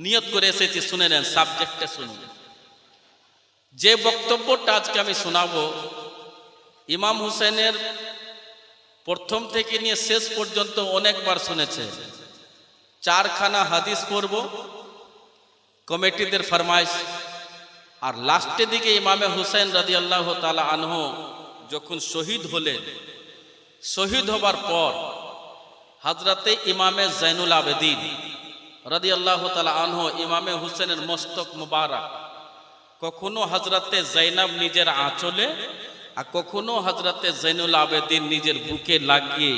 নিয়ত করে এসেছি, শুনে নেন, সাবজেক্টটা শুনুন। যে বক্তব্যটা আজকে আমি শোনাবো, ইমাম হুসেনের প্রথম থেকে নিয়ে শেষ পর্যন্ত অনেকবার শুনেছে। 4খানা হাদিস পড়ব, কমিটিদের ফরমাইশ, আর লাস্টের দিকে ইমামে হুসেন রাদিয়াল্লাহু তাআলা আনহু যখন শহীদ হলেন, শহীদ হবার পর হযরতে ইমামে জাইনুল আবেদিন রাদিয়াল্লাহু তাআলা আনহু ইমামে হুসেনের মস্তক মুবারক কখনো হযরতে জাইনাব নিজের আঁচলে আর কখনো হযরতে জাইনুল আবেদিন নিজের বুকে লাগিয়ে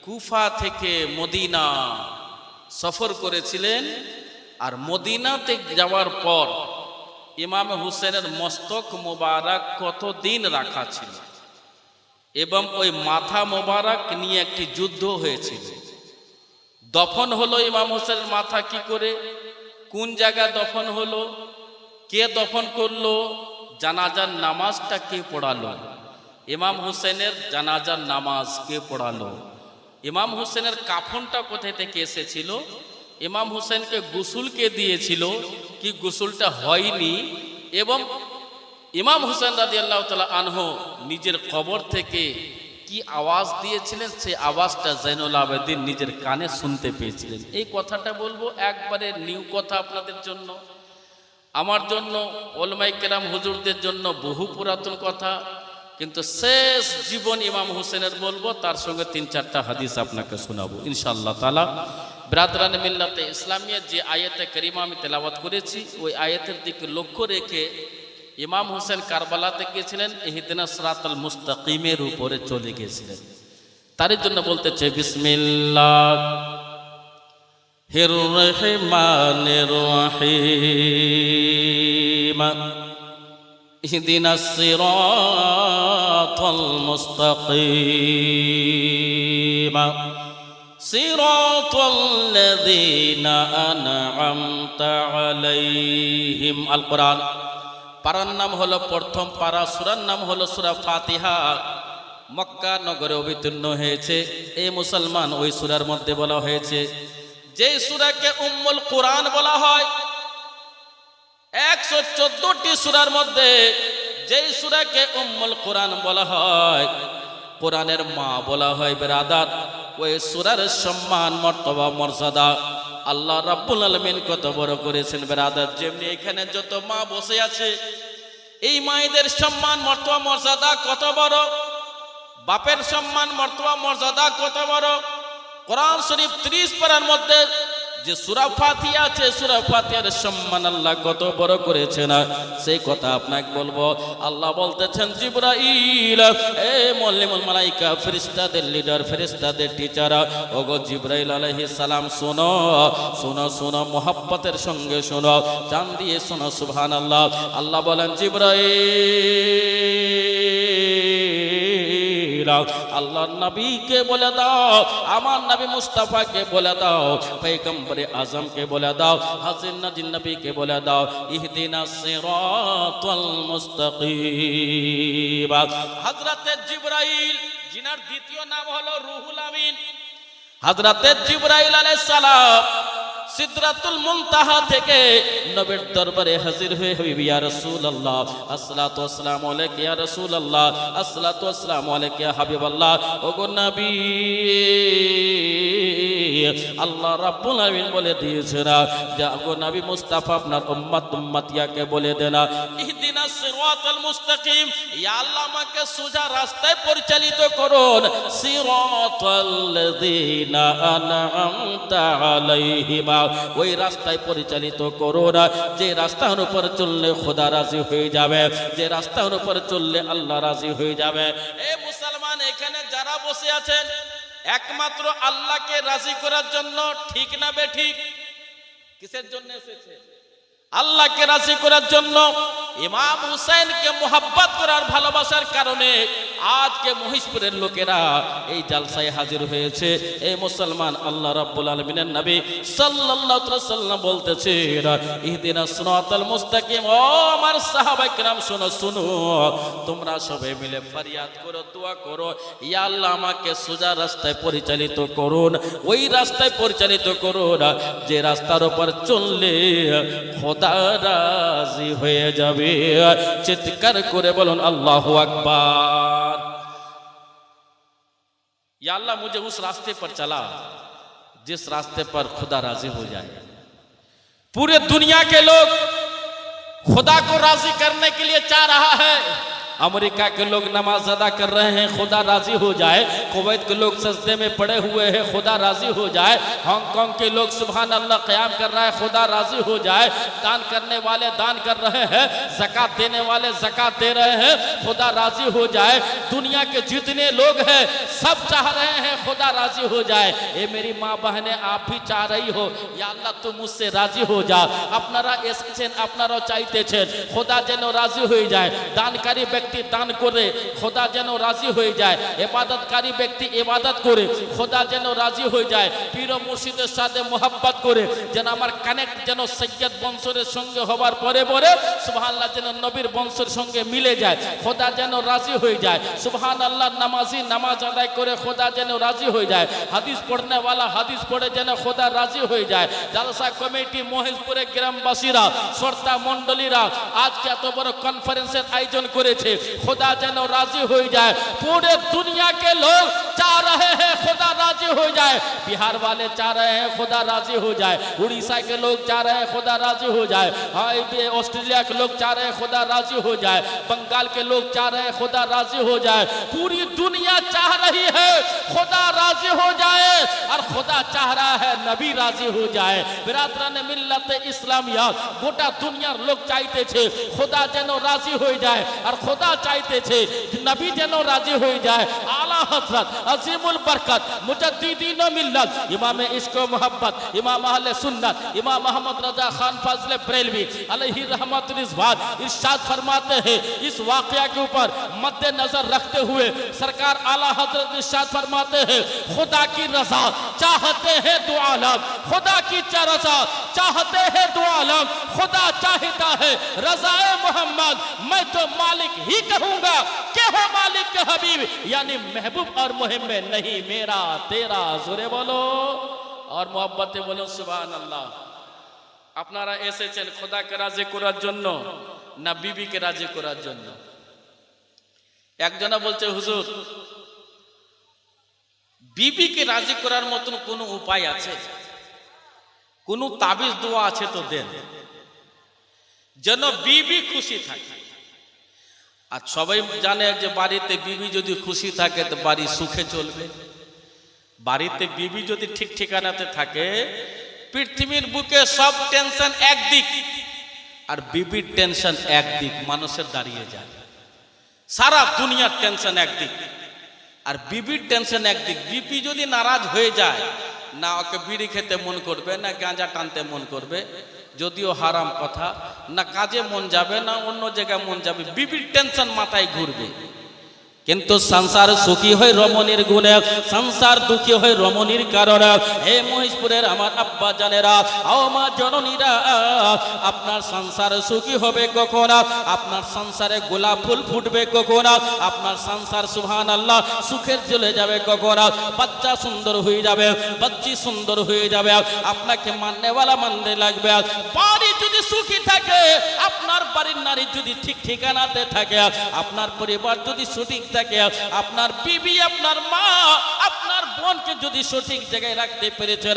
কুফা থেকে মদিনা সফর করেছিলেন। আর মদিনাতে যাওয়ার পর ইমাম হুসেনের মস্তক মোবারক কতদিন রাখা ছিল এবং ওই মাথা মোবারক নিয়ে একটি যুদ্ধ হয়েছিল। দফন হলো ইমাম হুসেনের মাথা কি করে, কোন জায়গায় দফন হলো, কে দফন করলো, জানাজার নামাজটা কে পড়ালো, ইমাম হুসেনের জানাজার নামাজ কে পড়ালো, ইমাম হুসেনের কাফনটা কোথায় থেকে এসেছিল, ইমাম হুসেনকে গোসল কে দিয়েছিল, কি গোসলটা হয়নি, এবং ইমাম হুসেন রাদিয়াল্লাহু তাআলা আনহু নিজের কবর থেকে কি আওয়াজ দিয়েছিলেন, সেই আওয়াজটা জাইনুল আবেদিন নিজের কানে শুনতে পেয়েছিলেন। এই কথাটা বলবো, একবারে নিউ কথা আপনাদের জন্য, আমার জন্য, ওলামায়ে কেরাম হুজুরদের জন্য বহু পুরাতন কথা, কিন্তু শেষ জীবন ইমাম হুসেনের বলবো, তার সঙ্গে 3-4টা হাদিস আপনাকে শোনাবো ইনশাআল্লাহ তাআলা। ব্রাদরান মিল্লাতে ইসলামিয়া যে আয়াতে কারিমা আমি তেলাওয়াত করেছি, ওই আয়াতের দিকে লক্ষ্য রেখে ইমাম হুসেন কারবালাতে গিয়েছিলেন, ইহদিনাস সিরাতাল মুস্তাকিমের উপরে চলে গিয়েছিলেন। তার জন্য বলতে চাই বিসমিল্লাহির রহমানির রহিম, ইহদিনাস সিরাতাল মুস্তাকিম সিরাতাল্লাযীনা আন'আমতা আলাইহিম। আল কোরআন পারার নাম হলো প্রথম পারা, সূরার নাম হলো সূরা ফাতিহা। মক্কা নগরে অবতীর্ণ হয়েছে। এই মুসলমান ওই সূরার মধ্যে বলা হয়েছে, যেই সূরাকে উম্মুল কোরআন বলা হয়। 114টি সূরার মধ্যে যেই সূরাকে উম্মুল কোরআন বলা হয়, কোরআনের মা বলা হয় বেরাদার, ওই সূরার সম্মান, মর্তবা, মর্যাদা আল্লাহ রাব্বুল আলামিন কত বড় করেছেন বেরাদার। যেমনি এখানে যত মা বসে আছে, এই মায়েদের সম্মান, মর্তবা, মর্যাদা কত বড়, বাপের সম্মান, মর্তবা, মর্যাদা কত বড়। কোরআন শরীফ 30 পারার মধ্যে যে সূরা ফাতিহা আছে, সূরা ফাতিহার সম্মান আল্লাহ কত বড় করেছেন, সেই কথা আপনাকে বলবো। আল্লাহ বলতেছেন, জিবরাইল, এ মুআল্লিমুল মালায়েকা, ফেরেশতাদের লিডার, ফেরেশতাদের টিচার, ওগো জিবরাইল আলাইহিস সালাম, শোনো শোনো শোনো, মোহাব্বতের সঙ্গে শোনো, জান দিয়ে শোনো, সুবহানাল্লাহ। আল্লাহ বলেন, জিবরাইল, আল্লাহর নবীকে বলে দাও, আমার নবী মুস্তাফাকে বলে দাও, পয়গম্বরে আজমকে বলে দাও, হাজির নাজির নবীকে বলে দাও, ইহদিনাস সিরাতাল মুস্তাকিম। হযরতে জিবরাইল, যিনার দ্বিতীয় নাম হলো রুহুল আমিন, হযরতে জিবরাইল আলাইহিস সালাম সিদরাতুল মুনতাহা থেকে নবীর দরবারে হাজির হয়ে, হাবিবি ইয়া রাসূলুল্লাহ, আসসালাতু ওয়াসসালামু আলাইকা ইয়া রাসূলুল্লাহ, আসসালাতু ওয়াসসালামু আলাইকা ইয়া হাবিবাল্লাহ, ওগো নবী, আল্লাহ রাব্বুল আলামিন বলে দিয়েছেন যে ওগো নবী মুস্তাফা, আপনার উম্মত উম্মতিয়াকে বলে দেন, ইহদিনাস সিরাতাল মুস্তাকিম, ইয়া আল্লাহ আমাকে সোজা রাস্তায় পরিচালিত করুন, সিরাতাল্লাযীনা আন'আমতা আলাইহিম, ওই রাস্তায় পরিচালিত করো না যে রাস্তার উপর চললে খোদা রাজি হয়ে যাবে, যে রাস্তার উপর চললে আল্লাহ রাজি হয়ে যাবে। এই মুসলমান, এখানে যারা বসে আছেন একমাত্র আল্লাহকে রাজি করার জন্য, ঠিক না বেঠিক? কিসের জন্য এসেছে? আল্লাহকে রাজি করার জন্য। ইমাম হুসাইনকে মুহাব্বত করার, ভালোবাসার কারণে আজকে মহিষপুরের লোকেরা এই জালসায় হাজির হয়েছে। এই মুসলমান, আল্লাহ রাব্বুল আলামিনের নবী সাল্লাল্লাহু আলাইহি ওয়াসাল্লাম বলতেছেন, ইহদিনাস সিরাতাল মুস্তাকিম। ও আমার সাহাবায়ে কেরাম, শোনো শোনো, তোমরা সবাই মিলে ফরিয়াদ করো, দোয়া করো, ইয়া আল্লাহ আমাকে সোজা রাস্তায় পরিচালিত করুন, ওই রাস্তায় পরিচালিত করুন যে রাস্তার উপর চললে খোদা রাজি হয়ে যাবে। চিৎকার করে বলুন আল্লাহু আকবার। या अल्लाह मुझे उस रास्ते पर चला जिस रास्ते पर खुदा राजी हो जाए। पूरे दुनिया के लोग खुदा को राजी करने के लिए चाह रहा है। अमेरिका के लोग नमाज अदा कर रहे हैं, खुदा राजी हो जाए। कुवैत के लोग सजदे में पड़े हुए हैं, खुदा राजी हो जाए। हांगकांग के लोग सुभान अल्लाह क़याम कर रहा है, खुदा राजी हो जाए। दान करने वाले दान कर रहे हैं, ज़कात देने वाले ज़कात दे रहे हैं, खुदा राजी हो जाए। दुनिया के जितने लोग हैं सब चाह रहे हैं खुदा राजी हो जाए। ये मेरी माँ बहनें, आप भी चाह रही हो, या अल्लाह तुम मुझसे राजी हो जा। अपनारा एसेছেন, আপনারাও চাইতেছেন खुदा যেন রাজি হয়ে যায়। দানকারী দান করে খোদা যেন রাজি হয়ে যায়। ইবাদতকারী ব্যক্তি ইবাদত করে খোদা যেন রাজি হয়ে যায়। পীর ও মুর্শিদের সাথে মোহাব্বত করে যেন আমার কানেক্ট যেন সৈয়দ বংশের সঙ্গে হবার পরে পরে সুবহানাল্লাহ যেন নবীর বংশের সঙ্গে মিলে যায়, খোদা যেন রাজি হয়ে যায়। সুবহানাল্লাহ নামাজি নামাজ আদায় করে খোদা যেন রাজি হয়ে যায়। হাদিস পড়নে वाला হাদিস পড়ে যেন খোদা রাজি হয়ে যায়। জালসা কমিটি মহেশপুরে গ্রামবাসীরা শ্রোতা মণ্ডলীরা আজকে এত বড় কনফারেন্সের আয়োজন করেছে, खुदा जनो राजी हो जाए। पूरे दुनिया के लोग चाह रहे हैं खुदा राजी हो जाए। बिहार वाले चाह रहे हैं खुदा राजी हो जाए। उड़ीसा के लोग चाह रहे हैं खुदा राजी हो जाए। ऑस्ट्रेलिया के लोग चाह रहे हैं खुदा राजी हो जाए। बंगाल के लोग चाह रहे हैं खुदा राजी हो जाए। पूरी दुनिया चाह रही है खुदा राजी हो जाए, और खुदा चाह रहा है नबी राजी हो जाए। बिरादरान मिल्लत इस्लामिया गोटा दुनियार लोग चाहते थे खुदा जनो राजी हो जाए, और खुदा चाहते थे नबी जनो राजी हो जाए। आला हजरत अजीमुल बरकत मुजद्दिदीन मिल्लत इमाम इश्क व मोहब्बत इमाम अहले सुन्नत इमाम मोहम्मद रजा खान फजल बरेलवी अलैहि रहमत रिजवान इरशाद फरमाते हैं, इस वाकया के ऊपर मद्देनजर रखते हुए सरकार आला हजरत इरशाद फरमाते हैं, खुदा की रजा चाहते हैं दो आलम, खुदा की रजा चाहते हैं दो आलम। खुदा चाहता है रजाए मोहम्मद, मैं तो मालिक ही कहूंगा कि हो मालिक के हबीब, यानी महबूब और मुहिम में नहीं मेरा तेरा। जोरे बोलो और मोहब्बते बोलो सुभान अल्लाह। আপনারা এসেছেন খোদাকে রাজি করার জন্য না বিবিকে রাজি করার জন্য? একজনা বলছে হুজুর বিবিকে রাজি করার মতন কোনো উপায় আছে, কোনো তাবিজ দোয়া আছে তো দেন, যেন বিবি খুশি থাকে। আর সবাই জানে যে বাড়িতে বিবি যদি খুশি থাকে তো বাড়ি সুখে চলবে। বাড়িতে বিবি যদি ঠিক ঠিকানাতে থাকে, পৃথিবীর বুকে সব টেনশন একদিক আর বিবির টেনশন একদিক, মানুষের দাঁড়িয়ে যায়। সারা দুনিয়ার টেনশন একদিক আর বিবির টেনশন একদিক। বিবি যদি নারাজ হয়ে যায়, না ওকে বিড়ি খেতে মন করবে, না গাঁজা টানতে মন করবে, যদিও হারাম কথা, না কাজে মন যাবে, না অন্য জায়গায় মন যাবে, বিবির টেনশন মাথায় ঘুরবে। কিন্তু সংসার সুখী হয় রমণীর গুণে, সংসার দুঃখী হয় রমণীর কারণে। হে মহেশপুরের আমার আব্বা জানেরা, ও মা জননীরা, আপনার সংসার সুখী হবে কখন? আপনার সংসারে গোলাপ ফুল ফুটবে কখন? আপনার সংসার সুবহানাল্লাহ সুখের চলে যাবে কখন? বাচ্চা সুন্দর হয়ে যাবে, বাচ্চি সুন্দর হয়ে যাবে, আপনাকে মাননেওয়ালা মানতে লাগবে। বাড়ি যদি সুখী থাকে, আপনার বাড়ির নারী যদি ঠিক ঠিকানাতে থাকে, আপনার পরিবার যদি সঠিক থাকে, আপনার বিবি আপনার মা আপনার বোনকে যদি সঠিক জায়গায় রাখতে পেরেছে,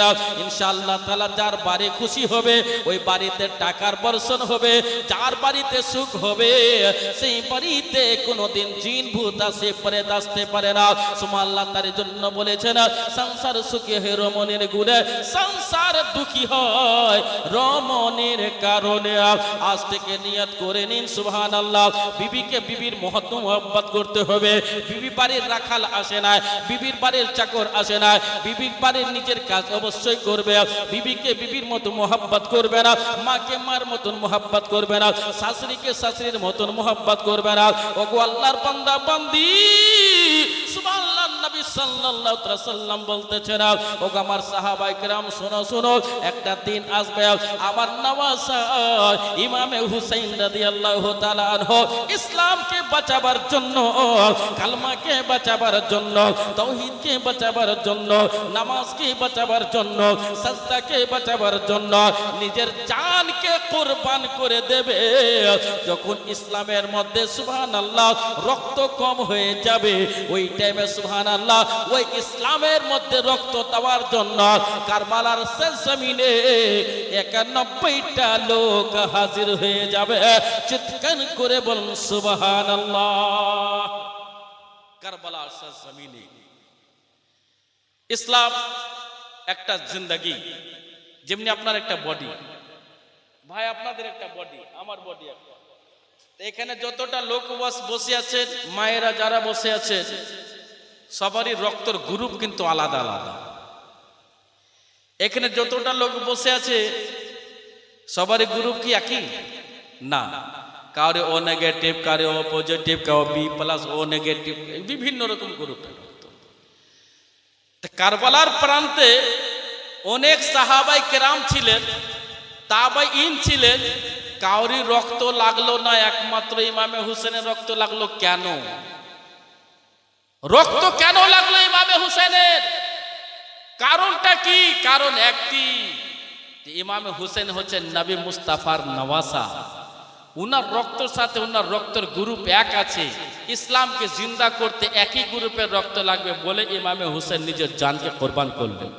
ইনশাআল্লাহ তাআলা যার বাড়ি খুশি হবে ওই বাড়িতে টাকার বর্ষণ হবে। যার বাড়িতে সুখ হবে সেই বাড়িতে কোনোদিন জিন ভূত আসে প্রেত আসতে পারে না। সুবহানাল্লাহ, তার জন্য বলেছেন সংসার সুখী হয় রমণীর গুণে, সংসার দুঃখী হয় রমণীর কারণে। আজ থেকে নিয়ত করে নিন সুবহানাল্লাহ, বিবিকে বিবির মহত্ব মোহাব্বত করতে হবে। বিবি বাড়ির রাখাল আসে না, বিবির বাড়ির চাকর আসে না। বিবির বাড়ির নিজের কাজ অবশ্যই করবে, বিবিকে বিবির মতো মোহাব্বত করবে না, মাকে মার মতন মোহাব্বত করবে না, শাশুড়িকে শাশুড়ির মতন মোহাব্বত করবে না। ওগো আল্লাহর বান্দা বান্দি, সুবহানাল্লাহ। নবী সাল্লাল্লাহু আলাইহি সাল্লাম বলতেছেন, ওগো আমার সাহাবায়ে কেরাম শোনো শোনো, একটা দিন আসবে আমার নওয়াজা ইমামে হুসাইন রাদিয়াল্লাহু তাআলা আনহু ইসলামকে বাঁচাবার জন্য, কালমাকে বাঁচাবার জন্য, তাওহীদকে বাঁচাবার জন্য, নামাজকে বাঁচাবার জন্য, সাজদাকে বাঁচাবার জন্য নিজের জানকে কুরবান করে দেবে। যখন ইসলামের মধ্যে সুবহানাল্লাহ রক্ত কম হয়ে যাবে, ওই টাইমে সুবহানাল্লাহ ওই ইসলামের মধ্যে রক্ত দেওয়ার জন্য কারবালার শেষ জমিনে 91টা লোক হাজির হয়ে যাবে। চিৎকার করে বলুন সুবহানাল্লাহ। কারবালার শেষ জমিনে ইসলাম একটা জিন্দেগি, যেমনি আপনার একটা বডি, ভাই আপনাদের একটা বডি, আমার বডি একটা। এখানে যতটা লোক বসে আছেন, মায়েরা যারা বসে আছেন, সবারই রক্তের গ্রুপ কিন্তু আলাদা আলাদা। এখানে যতটা লোক বসে আছে সবারই গ্রুপ কি একই না, কারো ও নেগেটিভ, কারো ও পজিটিভ, কারো বি প্লাস ও নেগেটিভ, বিভিন্ন রকম গ্রুপের। কারবালার প্রান্তে অনেক সাহাবাই কেরাম ছিলেন, তাবাঈন ছিলেন, কাউরি রক্ত লাগলো না, একমাত্র ইমামে হুসেনের রক্ত লাগলো। কেন রক্ত কেন লাগলো ইমামে হুসেনের? কারণটা কি? কারণ একটি, ইমামে হুসেন হচ্ছেন নবী মুস্তাফার নওয়াসা। উনার রক্তের সাথে উনার রক্তের গ্রুপ এক আছে। ইসলামকে জিন্দা করতে একই গ্রুপের রক্ত লাগবে বলে ইমামে হুসেন নিজের জানকে কোরবান করলেন।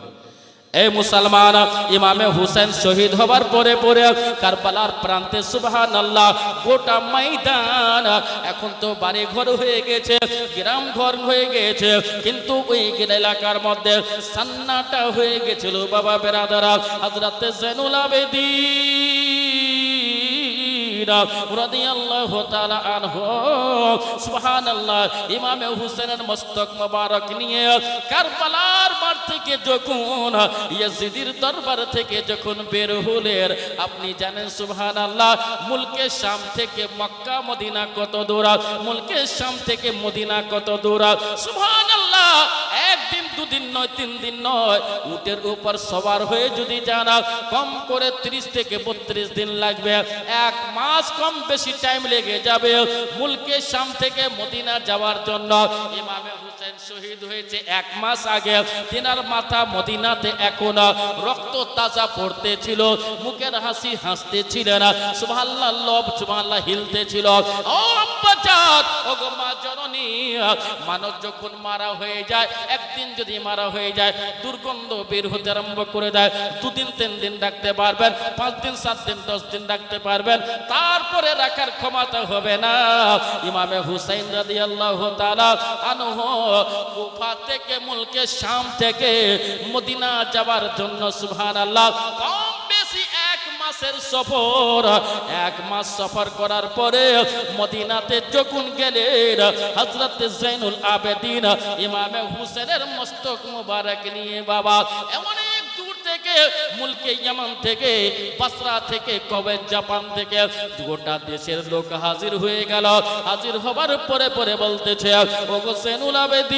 এই মুসলমান, ইমামে হুসেন শহীদ হবার পরে পরে কারবালার প্রান্তে সুবহানাল্লাহ গোটা ময়দান, এখন তো বাড়ি ঘর হয়ে গেছে, গ্রাম ঘর হয়ে গেছে, কিন্তু ওই এলাকার মধ্যে সান্নাটা হয়ে গেছিল বাবা বেরাদারা। হযরত জৈনুল আবেদিন রাদিয়াল্লাহু তাআলা আনহু সুবহানাল্লাহ ইমামে হুসেনের মস্তক মোবারক নিয়ে কারবালার মাঠ থেকে যখন ইয়াজিদের দরবার থেকে যখন বের হলেন, আপনি জানেন সুবহানাল্লাহ মুলকে শাম থেকে মক্কা মদিনা কত দূর, মুলকে শাম থেকে মদিনা কত দূর। সুবহানাল্লাহ একদিন দুদিন নয়, 3 দিন নয়, উটের উপর সওয়ার হয়ে যদি যান কম করে 30 থেকে 32 দিন লাগবে, 1 মাস কম বেশি টাইম লেগে যাবে মুলকে শাম থেকে মদিনা যাওয়ার জন্য। ইমামে হুসেন শহীদ হয়েছে 1 মাস আগে, তিনার মাথা মদিনাতে এখন রক্ত তাজা পড়তে ছিল, মুখের হাসি হাসতে ছিলেন, সুবহানাল্লাহ লব সুবহানাল্লাহ হিলতে ছিল। ও আব্বাজান, ও গো মা জননী, মানুষ যখন মারা হয়ে যায়, একদিন যদি মারা হয়ে যায় দুর্গন্ধ বের হতে আরম্ভ করে দেয়, 2 দিন 3 দিন রাখতে পারবেন, 5 দিন 7 দিন 10 দিন রাখতে পারবেন, তারপরে রাখার ক্ষমতা হবে না। ইমামে হুসাইন রাদিয়াল্লাহু তাআলা আনহু কুফা থেকে মুলকে শাম থেকে মদিনা যাওয়ার জন্য সুবহানাল্লাহ কম বেশি 1 মাসের সফর, 1 মাস সফর করার পরে মদিনাতে যখন গেলেন, হযরত জৈনুল আবেদিন ইমামে হুসেনের মস্তক মোবারক নিয়ে বাবা এমন দূর থেকে মুলকে ইয়ামান থেকে, বাসরা থেকে, কুয়েত, জাপান থেকে গোটা দেশের লোক হাজির হয়ে গেল। হাজির হবার পরে পরে বলতেছে, ওগো জৈনুল আবেদিন,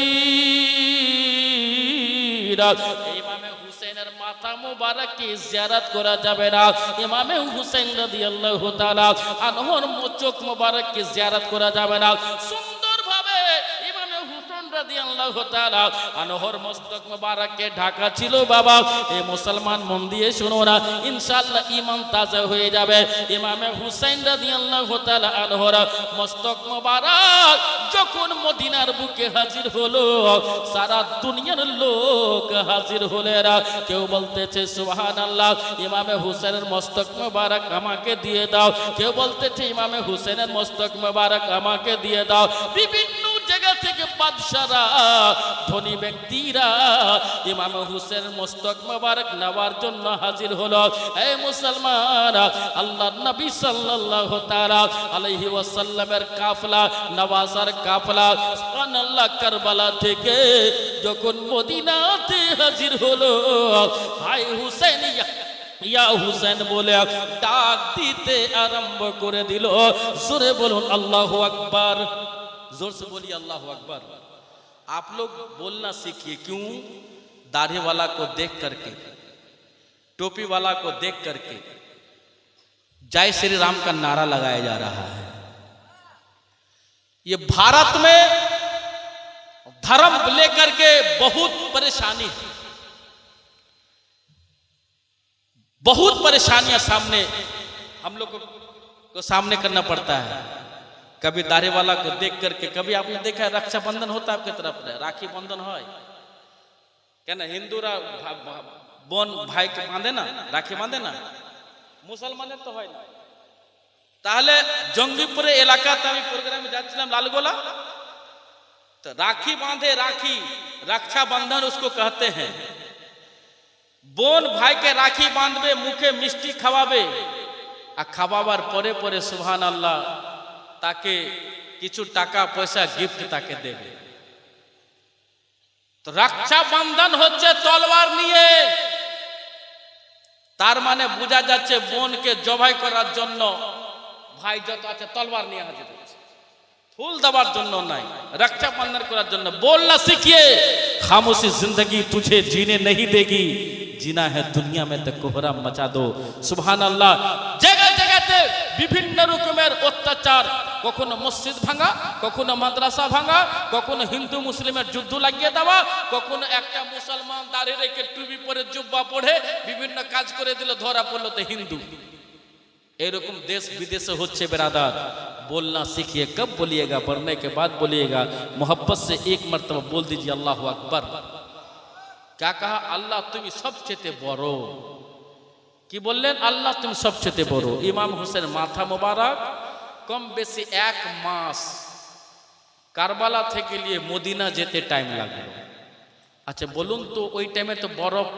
ইমামে হুসেনের মাথা মুবারক কি জিয়ারত করা যাবে না? ইমামে হুসেন রাদিয়াল্লাহু তাআলা আনহুর চোখ মুবারক কি জিয়ারত করা যাবে না? সুন্দরভাবে ইমামে হুসেন রাদিয়াল্লাহু তাআলা আনহুর মস্তক মুবারককে ঢাকা ছিল বাবা। এই মুসলমান মন দিয়ে শুনো না, ইনশাআল্লাহ ঈমান তাজা হয়ে যাবে। ইমামে হুসেন রাদিয়াল্লাহু তাআলা আনহুর মস্তক মুবারক যখন মদিনার বুকে হাজির হলো, সারা দুনিয়ার লোক হাজির হলেন। কেউ বলতেছে সুবহানাল্লাহ ইমামে হুসেনের মস্তক মুবারক আমাকে দিয়ে দাও, কেউ বলতেছে ইমামে হুসেনের মস্তক মুবারক আমাকে দিয়ে দাও। বিভিন্ন জায়গা থেকে বাদশারা, ধনী ব্যক্তিরা ইমামে হুসেনের মস্তক মুবারক নেওয়ার জন্য হাজির হলো। এই মুসলমান, আল্লাহর নবী সাল্লাল্লাহু তাআলা আলাইহি ওয়াসাল্লামের কাফলা, নওয়াসার কাফলা সুবহানাল্লাহ কারবালা থেকে যখন মদিনাতে হাজির হলো, হাই হুসেন ইয়া হুসেন বলে ডাক দিতে আরম্ভ করে দিল। জোরে বলুন আল্লাহু আকবার, जोर से बोलिए अल्लाह अकबर। आप लोग बोलना सीखिए, क्यों? दाढ़ी वाला को देख करके, टोपी वाला को देख करके जय श्री राम का नारा लगाया जा रहा है। ये भारत में धर्म लेकर के बहुत परेशानी है, बहुत परेशानियां सामने हम लोग को सामने करना पड़ता है। कभी दाढ़ी वाला को देख करके, कभी आपने देखा है रक्षाबंधन होता है आपके तरफ में, राखी बंधन है क्या ना, हिंदूरा बोन भाई के बांधे ना, राखी बांधे ना, मुसलमाনের তো হয় না। তাহলে জঙ্গিপুরে এলাকাতে আমি প্রোগ্রামে যাচ্ছিলাম লালগোলা, तो राखी बांधे, राखी रक्षा बंधन उसको कहते हैं। बोन भाई के राखी बांधबे, मुखे मिष्टी खावाबे, आ खावाबार परे परे सुभान अल्लाह ताके किछु टाका पैसा गिफ्ट ताके देबे। तो रक्षा बंधन होच्छे तलवार निये, तार माने बुझा जाच्छे बोनके जबाई करार जन्य भाई যত আছে তলবার নিয়ে হাজির হচ্ছে, ফুল দেওয়ার জন্য নাই, रक्षा बंधन করার জন্য। बोलना सीखिए, खामोशी जिंदगी तुझे जीने नहीं देगी, जीना है दुनिया में तो कोहराम मचा दो। सुभान अल्लाह। जगह जगहते বিভিন্ন রকমের অত্যাচার, কখনো মসজিদ ভাঙা, কখনো মাদ্রাসা ভাঙা, কখনো হিন্দু মুসলিমের যুদ্ধ লাগিয়ে দেওয়া, কখনো একটা মুসলমান দাঁড়িয়ে রেখে টুপি পরে জুব্বা পরে বিভিন্ন কাজ করে দিল, ধরা পড়লো তো হিন্দু। এরকম देश विदेश होच्छे बेरादार। बोलना सीखिए, कब बोलिएगा? पढ़ने के बाद बोलिएगा। मोहब्बत से एक मर्तबा बोल दीजिए अल्लाह अकबर। क्या कहा? अल्लाह तुम सबचेয়ে বড়। কি বললেন? আল্লাহ তুমি সবচেয়ে বড়। ইমাম হোসেন মাথা মোবারক কম বেশি 1 মাস কারবালা থেকে নিয়ে মদিনা যেতে টাইম লাগলো। আচ্ছা বলুন তো, ওই টাইমে তো বরফ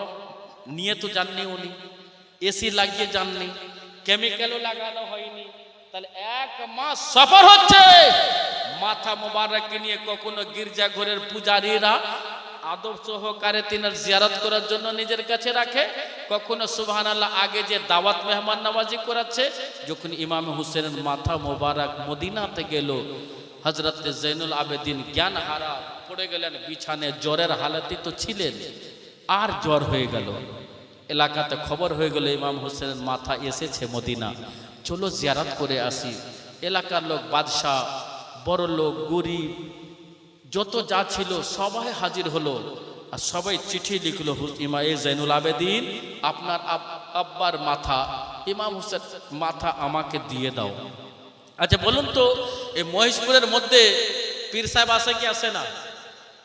নিয়ে তো যাননি উনি, এসি লাগিয়ে যাননি, কেমিক্যালও লাগানো হয়নি, তাহলে 1 মাস সফর হচ্ছে মাথা মোবারক নিয়ে। কখনো গির্জা ঘরের পূজারীরা আদব সহকারে তিনার জিয়ারত করার জন্য নিজের কাছে রাখে, কখনো সুবহানাল্লাহ আগে যে দাওয়াত মেহমান নওয়াজি করাচ্ছে। যখন ইমাম হুসেনের মাথা মোবারক মদিনাতে গেল, হযরত জৈনুল আবেদিন জ্ঞান হারা পড়ে গেলেন বিছানে, জ্বরের হালতে তো ছিলেন, আর জ্বর হয়ে গেল। এলাকাতে খবর হয়ে গেল ইমাম হুসেনের মাথা এসেছে মদিনা, চলো জিয়ারত করে আসি। এলাকার লোক, বাদশাহ, বড় লোক, গরিব, যত যা ছিল সবাই হাজির হলো, আর সবাই চিঠি লিখলো, ইমাম জৈনুল আবেদিন আপনার আব্বার মাথা, ইমাম হুসেন মাথা আমাকে দিয়ে দাও। আচ্ছা বলুন তো, এই মহেশপুরের মধ্যে পীর সাহেব আসে কি আসে না?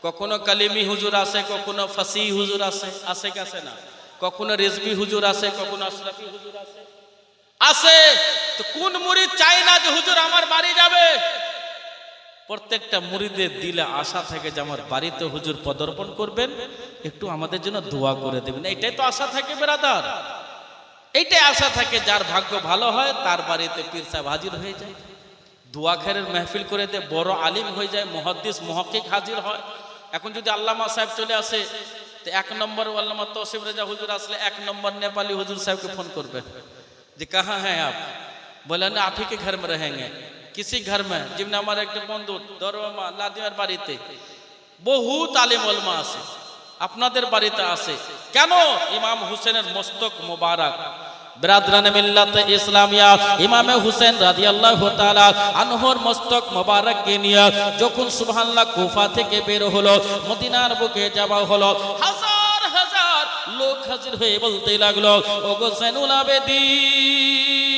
কখনো কালিমি হুজুর আসে, কখনো ফাসি হুজুর আসে, আসে কি আসে না? কখনো রেজবি হুজুর আসে, কখনো আশরাফি হুজুর আসে, আসে। তো কোন মুরিদ চায় না যে হুজুর আমার বাড়ি যাবে? প্রত্যেকটা মুরিদের দিলে আশা থাকে যে আমার বাড়িতে হুজুর পদার্পণ করবেন, একটু আমাদের জন্য দোয়া করে দেবেন। এইটাই তো আশা থাকে বেরাদার, এইটাই আশা থাকে। যার ভাগ্য ভালো হয় তার বাড়িতে পীর সাহেব হাজির হয়ে যায়, দোয়া খেরের মেহফিল করে দেয়, বড় আলিম হয়ে যায়, মুহাদ্দিস মুহাক্কিক হাজির হয়। এখন যদি আল্লামা সাহেব চলে আসে, তো 1 নম্বর আল্লামা তৌসিফ রেজা হুজুর আসলে 1 নম্বর নেপালি হুজুর সাহেবকে ফোন করবে যে কাহা হ্যাঁ आप? बोले ना आप ही के घर में रहेंगे। किसी घर में जिमने हमारे एक बंधु दरवामा लादियार बाड़ीते बहुत आलिम उलमा आसे, আপনাদের বাড়িতে আসে কেন? ইমাম হুসেনের মস্তক মোবারক। বিরাদরানে মিল্লাতে ইসলামিয়া ইমাম হুসেন রাদিয়াল্লাহু তাআলা আনহুর মস্তক মোবারককে নিয়ে যখন সুবহানাল্লাহ কুফা থেকে বের হলো, মদিনার বুকে যাওয়া হলো, হাজার হাজার লোক হাজির হয়ে বলতে লাগলো, ওগো জৈনুল আবেদিন,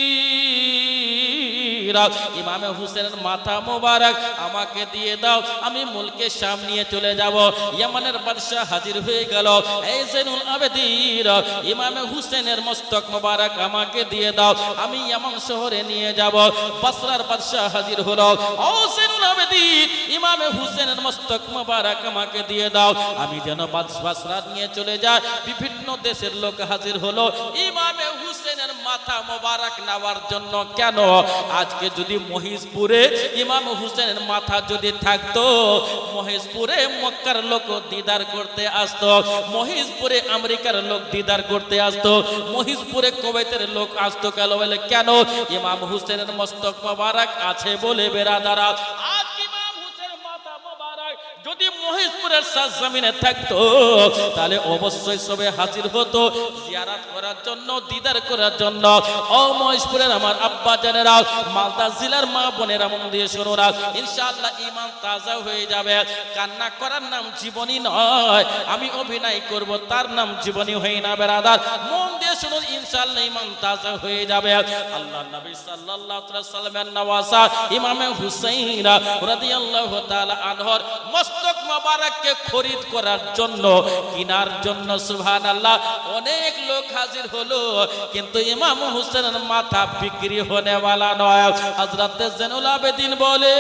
ইমাম হুসেনের মাথা মোবারক আমাকে দিয়ে দাও, আমি মুলকে শাম নিয়ে চলে যাব। ইয়ামানের বাদশা হাজির হয়ে গেল, এই জৈনুল আবেদিন, ইমাম হুসেনের মস্তক মোবারক আমাকে দিয়ে দাও, আমি ইয়ামান শহরে নিয়ে যাব। বসরার বাদশা হাজির হলো, ও জৈনুল আবেদিন, ইমাম হুসেনের মস্তক মোবারক আমাকে দিয়ে দাও, আমি যেন বসরা নিয়ে চলে যাই। বিভিন্ন দেশের লোক হাজির হলো, ইমাম হুসেনের হুসেনের মাথা মোবারক নেওয়ার জন্য। কেন? আজকে যদি মহিষপুরে ইমাম হুসেনের মাথা যদি থাকতো, মহিষপুরে মক্কার লোক দিদার করতে আসতো, মহিষপুরে আমেরিকার লোক দিদার করতে আসতো, মহিষপুরে কুয়েতের লোক আসতো। কেন? ইমাম হুসেনের মস্তক মোবারক আছে বলে বেরাদারা। আজ ইমাম হুসেনের মাথা মোবারক যদি মহিষপুরের সরজমিনে থাকতো, তাহলে অবশ্যই সবে হাজির হতো জিয়ারত করার জন্য, দিদার করার জন্য। ও মহিষপুরের আমার আব্বা জানেরা, মালদা জেলার মা বোনেরা, মন দিয়ে শোনোরা, ইনশাআল্লাহ ঈমান তাজা হয়ে যাবে। কান্না করার নাম জীবনী নয়, আমি অভিনয় করব তার নাম জীবনী হয় না বেরাদার। মন দিয়ে শুনুন, ইনশাআল্লাহ ঈমান তাজা হয়ে যাবে। আল্লাহ নবী সাল্লাল্লাহু আলাইহি সাল্লামের নওয়াসা ইমামে হুসাইন রাদিয়াল্লাহু তাআলা আনহর মস্তক মোবারককে খরিদ করার জন্য, কেনার জন্য সুবহানাল্লাহ অনেক লোক হাজির হলো, কিন্তু ইমাম হুসেনের মাথা বিক্রি होने वाला নয়। হযরত জৈনুল আবেদিন বলে,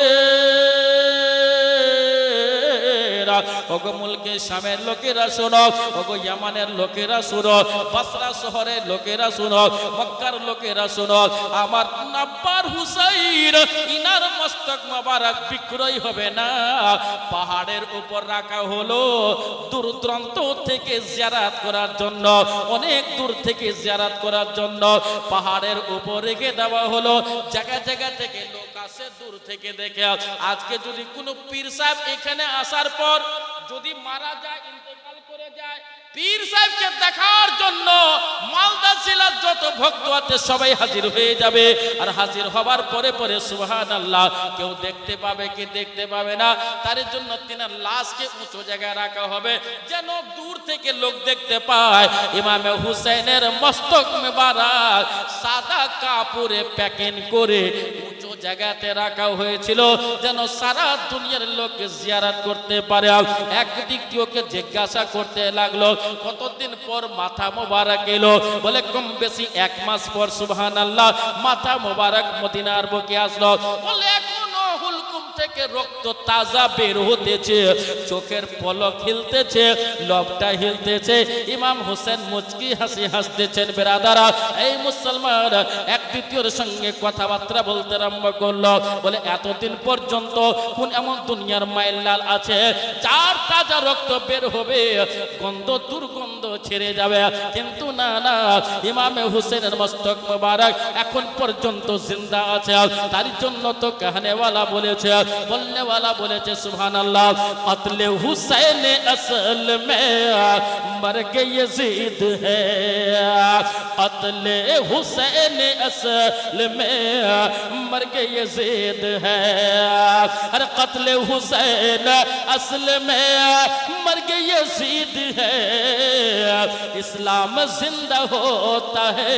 ওগো মুলকে শামের লোকেরা শোনো, ওগো ইয়ামানের লোকেরা শোনো, বসরা শহরের লোকেরা শোনো, মক্কার লোকেরা শোনো, আমার আব্বার হুসাইন ইনার মস্তক মোবারক বিক্রয় হবে না, পাহাড়ের উপর রাখা হলো দূর দূরান্ত থেকে জিয়ারত করার জন্য, অনেক দূর থেকে জিয়ারত করার জন্য পাহাড়ের উপর রেখে দেওয়া হলো। জায়গা জায়গা থেকে লোক আসে দূর থেকে দেখে। আজকে যদি কোনো পীর সাহেব এখানে আসার পর যদি মারা যায়, ইন্তেকাল করে যায়, পীর সাহেবকে দেখার জন্য মালদা জেলার যত ভক্ত আছে সবাই হাজির হয়ে যাবে। আর হাজির হবার পরে পরে সুবহানাল্লাহ কেউ দেখতে পাবে কি দেখতে পাবে না, তার জন্য তিনার লাশকে উঁচু জায়গায় রাখা হবে যেন দূর থেকে লোক দেখতে পায়। ইমামে হুসাইনের মস্তক মোবারক সাদা কাপড়ে প্যাকিং করে উঁচু জায়গাতে রাখা হয়েছিল যেন সারা দুনিয়ার লোক জিয়ারত করতে পারে। একদিক ওকে জিজ্ঞাসা করতে লাগলো, কতদিন পর মাথা মোবারক এলো? বলে কম বেশি 1 মাস পর। সুবহানাল্লাহ, মাথা মোবারক মদিনার বুকে আসলো। বলে এখনো হুলকুম থেকে রক্ত তাজা বের হতেছে, চোখের পলক হিলতেছে, লবটা হিলতেছে। ইমাম হোসেন মুচকি হাসি হাসতেছেন। বেরাদারা, এই মুসলমান এক দ্বিতীয়র সঙ্গে কথাবার্তা বলতে আরম্ভ করলো। বলে এতদিন পর্যন্ত কোন এমন দুনিয়ার মাইলাল আছে যার তাজা রক্ত বের হবে, গন্ধ দুর্গন্ধ ছেড়ে যাবে? কিন্তু না না, ইমামে হুসেনের মস্তক মোবারক এখন পর্যন্ত জিন্দা আছে। তার জন্য তো কাহনেওয়ালা বলেছে, বলনেওয়ালা বলেছে সুবহানাল্লাহ, কতলে হুসैन असल में मर्ग यजीद है, कतले हुसैन असल में मर्ग यजीद है, अरे कतले हुसैन असल में मर्ग यजीद है, इस्लाम जिंदा होता है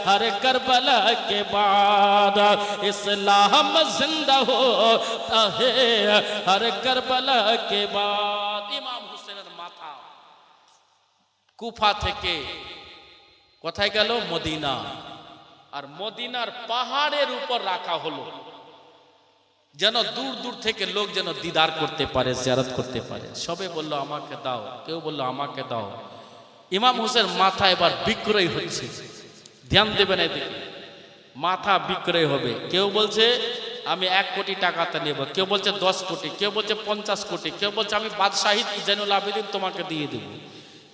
हर करबला के बाद, इस्लाम जिंदा होता है हर करबला के बाद। ইমাম হুসেনের মাথা কুফা থেকে কোথায় গেল? মদিনা। আর মদিনার পাহাড়ের উপর রাখা হলো যেন দূর দূর থেকে লোক যেন দিদার করতে পারে, জিয়ারত করতে পারে। সবে বলল আমাকে দাও, কেউ বলল আমাকে দাও। ইমাম হুসেন মাথা এবার বিক্রয় হচ্ছে। ধ্যান দেবেন এদিকে, মাথা বিক্রয় হবে। কেউ বলছে আমি 1 কোটি টাকাতে নেব, কেউ বলছে 10 কোটি, কেউ বলছে 50 কোটি, কেউ বলছে আমি বাদশাহী জৈনুল আবেদিন তোমাকে দিয়ে দেব,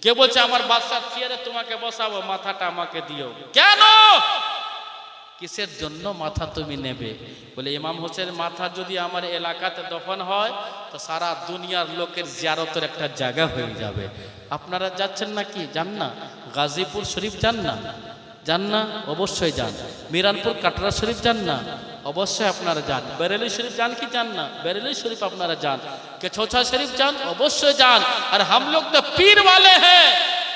কেউ বলছে আমার বাদশার চেয়ারে তোমাকে বসাবো, মাথাটা আমাকে দিও। কেন? কিসের জন্য মাথা তুমি নেবে? বলে ইমাম হোসেনের মাথা যদি আমার এলাকাতে দফন হয় তো সারা দুনিয়ার লোকের জিয়ারতের একটা জায়গা হয়ে যাবে। আপনারা যাচ্ছেন নাকি? যান না? গাজীপুর শরীফ যান না? যান না? অবশ্যই যান। মিরানপুর কাটরা শরীফ যান না? অবশ্যই আপনারা যান। বেরেলি শরীফ যান কি যান না? বেরেলি শরীফ আপনারা যান। কেছৌছা শরীফ যান? অবশ্যই যান। আর हम लोग तो पीर वाले हैं,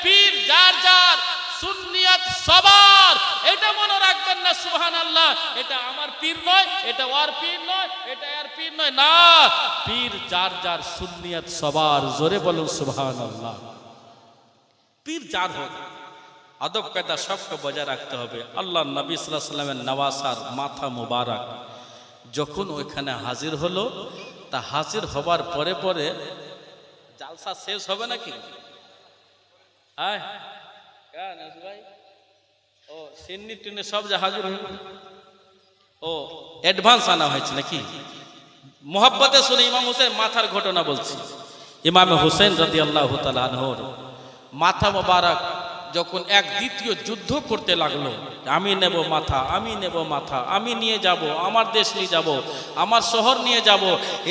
पीर যার যার, সুন্নিয়ত সবার। এটা মনে রাখবেন না সুবহানাল্লাহ, এটা আমার পীর নয়, এটা ওর পীর নয়, এটা এর পীর নয়। না, পীর যার যার, সুন্নিয়ত সবার। জোরে বলুন সুবহানাল্লাহ। পীর যার হোক, আদব কায়দা সবকে বজায় রাখতে হবে। আল্লাহ নবী সাল্লাল্লাহু আলাইহি ওয়াসাল্লামের নওয়াসার মাথা মোবারক যখন ওইখানে হাজির হলো, তা হাজির হবার পরে পরে জালসা শেষ হবে নাকি? ভাই ও ও সিন্নি টিনে সব যে হাজির হয়ে ও অ্যাডভান্স আনা হয়েছে নাকি? মোহাব্বতে শুনে ইমাম হোসেন মাথার ঘটনা বলছি। ইমাম হোসেন রাদিয়াল্লাহু তাআলা আনহুর মাথা মোবারক যখন এক দ্বিতীয় যুদ্ধ করতে লাগলো, আমি নেব মাথা, আমি নেব মাথা, আমি নিয়ে যাব, আমার দেশ নিয়ে যাব, আমার শহর নিয়ে যাব,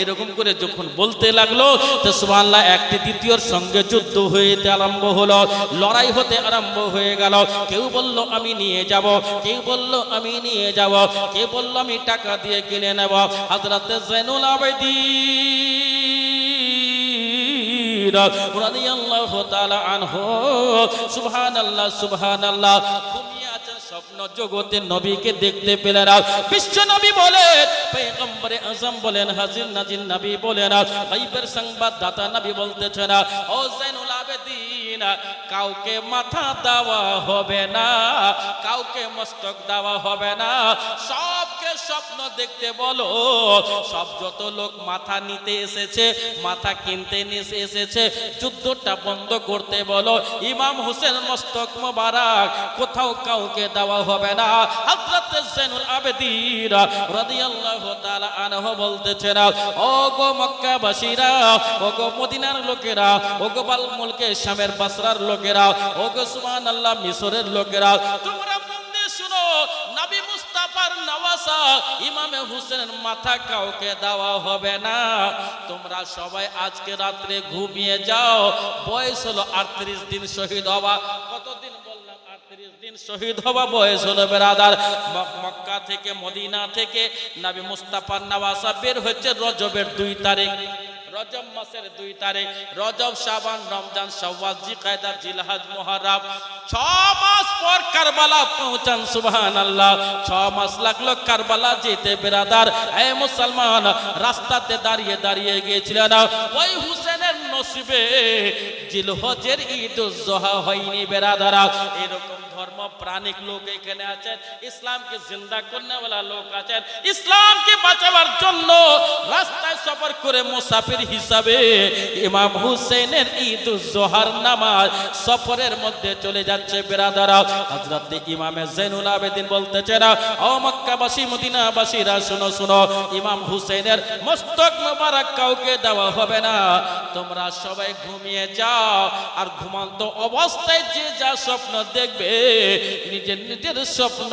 এরকম করে যখন বলতে লাগলো তো সুবহানাল্লাহ একটি দ্বিতীয়র সঙ্গে যুদ্ধ হতে আরম্ভ হলো, লড়াই হতে আরম্ভ হয়ে গেল। কেউ বলল আমি নিয়ে যাব, কেউ বলল আমি নিয়ে যাব, কেউ বলল আমি টাকা দিয়ে কিনে নেব। হযরত জয়নুল আবেদীন রাদিয়াল্লাহু তাআলা আনহু সুবহানাল্লাহ সুবহানাল্লাহ ঘুমিয়ে আছেন স্বপ্ন জগতে, নবীকে দেখতে পেলেন। বিশ্ব নবী বলেন, পয়গম্বরে আযম বলেন, হাজির নাজির নবী বলেন, গায়বের সংবাদদাতা নবী বলতেছেন, ও জয়নুল আবেদীন কাউকে মাথা দেওয়া হবে না, কাউকে মস্তক দেওয়া হবে না, সবকে স্বপ্ন দেখতে বলো। সব যত লোক মাথা নিতে এসেছে, মাথা কিনতে নিয়ে এসেছে, যুদ্ধটা বন্ধ করতে বলো। ইমাম হোসেন মস্তক মোবারক কোথাও কাউকে দেওয়া হবে না। হযরত জয়নুল আবেদীন রাদিয়াল্লাহু তাআলা আনহু বলতেছেন, ও গো মক্কাবাসীরা, ও গো মদিনার লোকেরা, ও গো বাল মুলকে শামের বাসরার লোকেরা, ও গো সুবহানাল্লাহ মিশরের লোকেরা, তোমরা মন দিয়ে শুনো, নবী মুস্তাফার নওয়াসা ইমামে হোসেনের মাথা কাউকে দেওয়া হবে না। তোমরা সবাই আজকে রাত্রে ঘুমিয়ে যাও। বয়স হলো 38 দিন শহীদ হওয়া। কতদিন বললাম? 38 দিন শহীদ হওয়া বয়স হলো বেরাদার। মক্কা থেকে মদিনা থেকে নবী মুস্তাফার নওয়াসা বের হচ্ছে রজবের 2 তারিখ, রজব মাসের 2 তারিখ। রজব, শাবান, রমজান, শাওয়াল, জিলকায়দা, জিলহজ, মুহররম, 6 মাস পর কারবালা পৌঁছান। সুবহানাল্লাহ, 6 মাস লাগলো কারবালা যেতে বেরাদার। এ মুসলমান, রাস্তাতে দাঁড়িয়ে দাঁড়িয়ে গিয়েছিলেন। ওই হুসেনের নসিবে জিলহজের ঈদুজ জোহা হয়নি বেরাদারা। এরকম ধর্ম প্রাণিক লোক এখানে আছেন, ইসলামকে জিন্দা করনেওয়ালা লোক আছেন। ইসলামকে বাঁচাবার জন্য রাস্তায় সফর করে মুসাফির হিসাবে ইমাম হুসেনের ঈদুজ জোহার নামাজ সফরের মধ্যে চলে যাচ্ছে বেরাদারা। হযরত ইমামে জয়নুল আবেদীন বলতেছেন, ও মক্কাবাসী মদিনাবাসীরা শুনো শুনো, ইমাম হুসেনের মস্তক মোবারক কাউকে দেওয়া হবে না। তোমরা সবাই ঘুমিয়ে যাও, আর ঘুমন্ত অবস্থায় যে যা স্বপ্ন দেখবে নিজের নিজের স্বপ্ন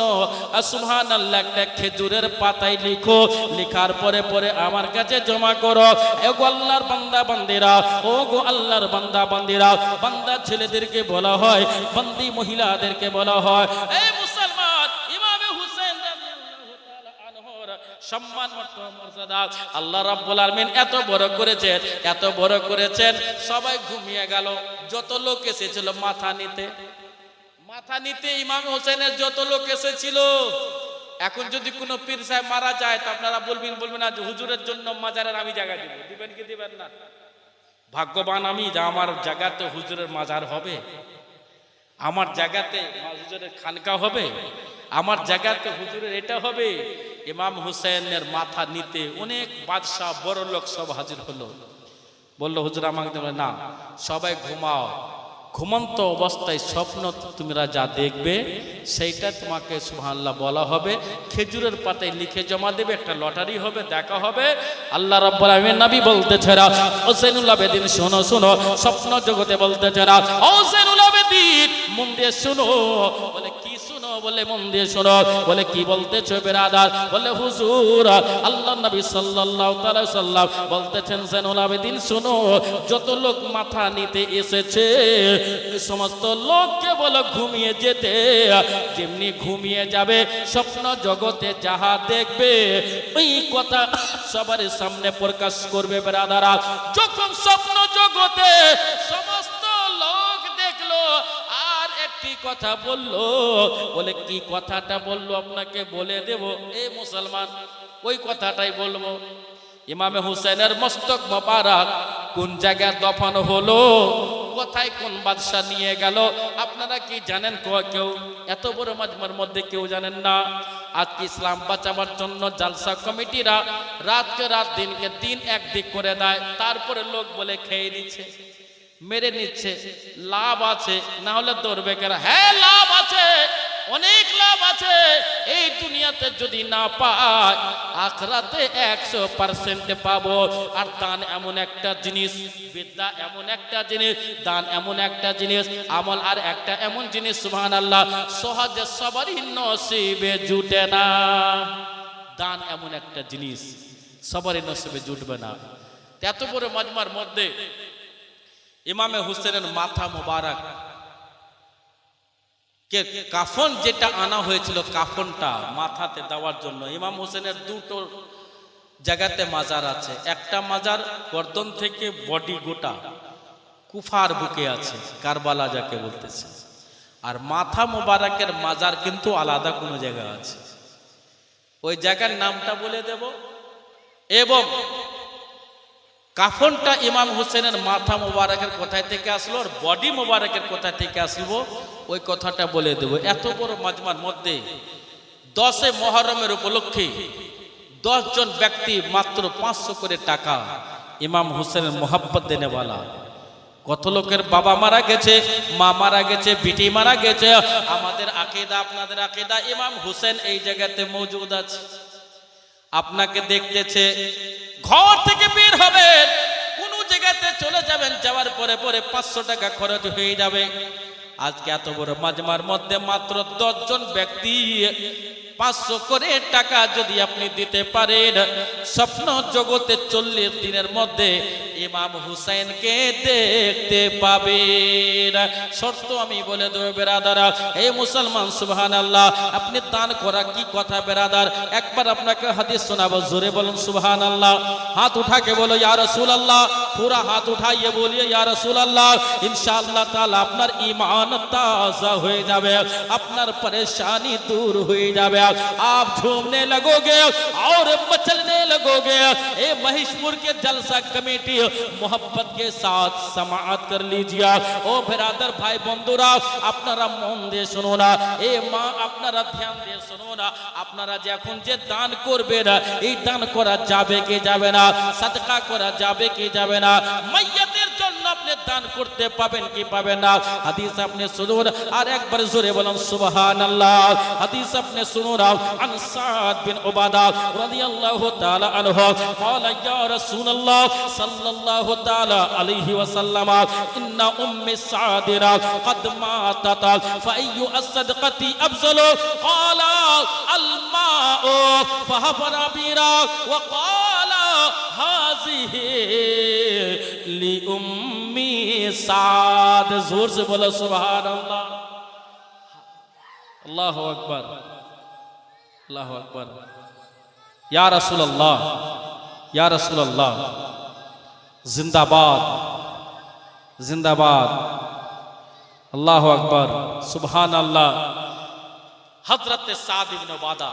সুবহানাল্লাহ একটা খেজুরের পাতায় লিখো, লেখার পরে পরে আমার কাছে জমা করো। ও গো আল্লাহর বান্দা বান্দিরা, ও গো আল্লাহর বান্দা বান্দিরা, বান্দা ছেলেদেরকে বলা হয়, বান্দি মহিলাদেরকে বলা হয়। এই মুসলমান, ইমামে হুসেন রাদিয়াল্লাহু তাআলা আনহুর সম্মান মর্যাদা আল্লাহ রাব্বুল আলামিন এত বড় করেছেন, এত বড় করেছেন। সবাই ঘুমিয়ে গেল। যত লোক এসেছিল মাথা নিতে, মাথা নিতে ইমাম হোসেনের যত লোক এসেছিল। এখন যদি কোনো পীর সাহেব মারা যায় তো আপনারা বলবেন না যে হুজুরের জন্য মাজারের আমি জায়গা দিব, দিবেন কি দিবেন না? ভাগ্যবান আমি যে আমার জায়গাতে হুজুরের মাজার হবে, আমার জায়গাতে হুজুরের খানকা হবে, আমার জায়গাতে হুজুরের এটা হবে। ইমাম হোসেনের মাথা নিতে অনেক বাদশাহ বড় লোক সব হাজির হলো। বললো হুজুর আমাকে দেবেন না, সবাই ঘুমাও। ঘুমন্ত অবস্থায় স্বপ্ন তোমরা যা দেখবে সেইটা তোমাকে সুবহানাল্লাহ বলা হবে। খেজুরের পাতায় লিখে জমা দেবে, একটা লটারি হবে, দেখা হবে। আল্লাহ রাব্বুল আলামিন নবী বলতেছেন, ও জয়নুল আবেদীন শোনো শোনো, স্বপ্ন জগতে বলতেছেন, ও জয়নুল আবেদীন মন দিয়ে শোনো। বলে কি শোনো? বলে মন দিয়ে শোনো। বলে কি বলতেছো বেরাদার? বলে হুজুর আল্লাহর নবী সাল্লাল্লাহু তাআলা সাল্লাম বলতেছেন, জয়নুল আবেদীন শোনো, যত লোক মাথা নিতে এসেছে সমস্ত লোককে বলো ঘুমিয়ে যেতে। যেমনি ঘুমিয়ে যাবে স্বপ্ন জগতে যাহা দেখবে ওই কথা সবার সামনে প্রকাশ করবে বেরাদারা। যখন স্বপ্ন জগতে সমস্ত লোক দেখলো আর একটি কথা বললো। বলে কি কথাটা বললো আপনাকে বলে দেব। এই মুসলমান, ওই কথাটাই বলবো। ইমামে হুসেনের মস্তক মোবারক কোন জায়গায় দফন হলো, কোথায় কোন বাদশা নিয়ে গেল, আপনারা কি জানেন? কেউ এত বড় মাজমার মধ্যে কেউ জানেন না। আজকে ইসলাম বাঁচাবার জন্য জালসা কমিটিরা রাতকে রাত দিনকে দিন একদিক করে দেয়, তারপরে লোক বলে খেয়ে নিচ্ছে, মেরে নিচ্ছে। লাভ আছে না হলে দৌড়বে কেন? হ্যাঁ লাভ আছে, অনেক লাভ আছে। এই দুনিয়াতে যদি না পাই, আখিরাতে 100% পাবো। আর দান এমন একটা জিনিস, বিদ্যা এমন একটা জিনিস, দান এমন একটা জিনিস, আমল আর একটা এমন জিনিস, সুবহানাল্লাহ, সহজে সবারই নসিবে জুটে না। দান এমন একটা জিনিস সবারই নসিবে জুটবে না। এত বড় মাজমার মধ্যে ইমামে হুসেনের মাথা মোবারক কে কাফন যেটা আনা হয়েছিল, কাফনটা মাথাতে দেওয়ার জন্য, ইমাম হোসেনের দুটো জায়গাতে মাজার আছে। একটা মাজার গর্দন থেকে বডি গোটা কুফার বুকে আছে, কারবালা যাকে বলতেছে। আর মাথা মোবারকের মাজার কিন্তু আলাদা কোনো জায়গা আছে, ওই জায়গার নামটা বলে দেব। এবং কাফনটা ইমাম হোসেনের মাথা মোবারকের কোথায় থেকে আসলো আর বডি মোবারকের কোথায় থেকে আসলো, ওই কথাটা বলে দেব। এত বড় মাজমার মধ্যে 10 মুহররমের উপলক্ষে 10 জন ব্যক্তি মাত্র 500 করে টাকা ইমাম হোসেনের মোহাব্বত দেনেওয়ালা। কত লোকের বাবা মারা গেছে, মা মারা গেছে, বিটি মারা গেছে। আমাদের আকীদা, আপনাদের আকীদা, ইমাম হোসেন এই জায়গাতে মওজুদ আছে। আপনাকে দেখতেছে, ঘর থেকে বের হবেন, কোন জায়গাতে চলে যাবেন, যাওয়ার পরে পরে 500 টাকা খরচ হয়ে যাবে। আজকে এত বড় মাজমার মধ্যে মাত্র 10 জন ব্যক্তি 500 করে টাকা যদি আপনি দিতে পারেন, স্বপ্ন জগতে 40 দিনের মধ্যে ইমাম হুসাইনকে দেখতে পাবেন। শর্ত আমি বলে দেব বেরাদারা, এই মুসলমান, সুবহানাল্লাহ। আপনি দান করা কি কথা বেরাদার, একবার আপনাকে হাদিস শোনাবো, জোরে বলুন সুবহানাল্লাহ। হাত উঠাকে বলো ইয়া রাসূলুল্লাহ, পুরা হাত উঠাইয়ে বলিए ইয়া রাসূলুল্লাহ। ইনশাআল্লাহ তাআলা আপনার ঈমান তাজা হয়ে যাবে, আপনার परेशानी दूर হয়ে যাবে। आप झूमने लगोगे और मचलने लगोगे। ए महिषपुर के जलसा कमेटी मोहब्बत के साथ समाअत कर लीजिए। ओ बिरादर भाई बंधुरा, আপনারা মন দিয়ে শুনো না, এ মা আপনারা ধ্যান দিয়ে শুনো না। আপনারা যখন যে দান করবেন, এই দান করা যাবে কি যাবে না, সাদকা করা যাবে কি যাবে না, মাইয়াতের জন্য আপনি দান করতে পাবেন কি পাবেন না। হাদিস আপনি শুনুন আর একবার জোরে বলুন সুবহানাল্লাহ। হাদিস আপনি শুনুন عن سعد بن عبادة رضي الله تعالى عنه قال يا رسول الله صلى الله تعالى عليه وسلم إن أم سعد قد ماتت فأي الصدقة أفضل قال الماء فحفر بئرا وقال هذه لأم سعد। जोर से बोलो सुभान अल्लाह, अल्लाह अकबर, अल्लाह अकबर। या रसूल अल्लाह, या रसूल अल्लाह, जिंदाबाद, जिंदाबाद, अल्लाह अकबर, सुभान अल्लाह। हजरत साद इब्न उबादा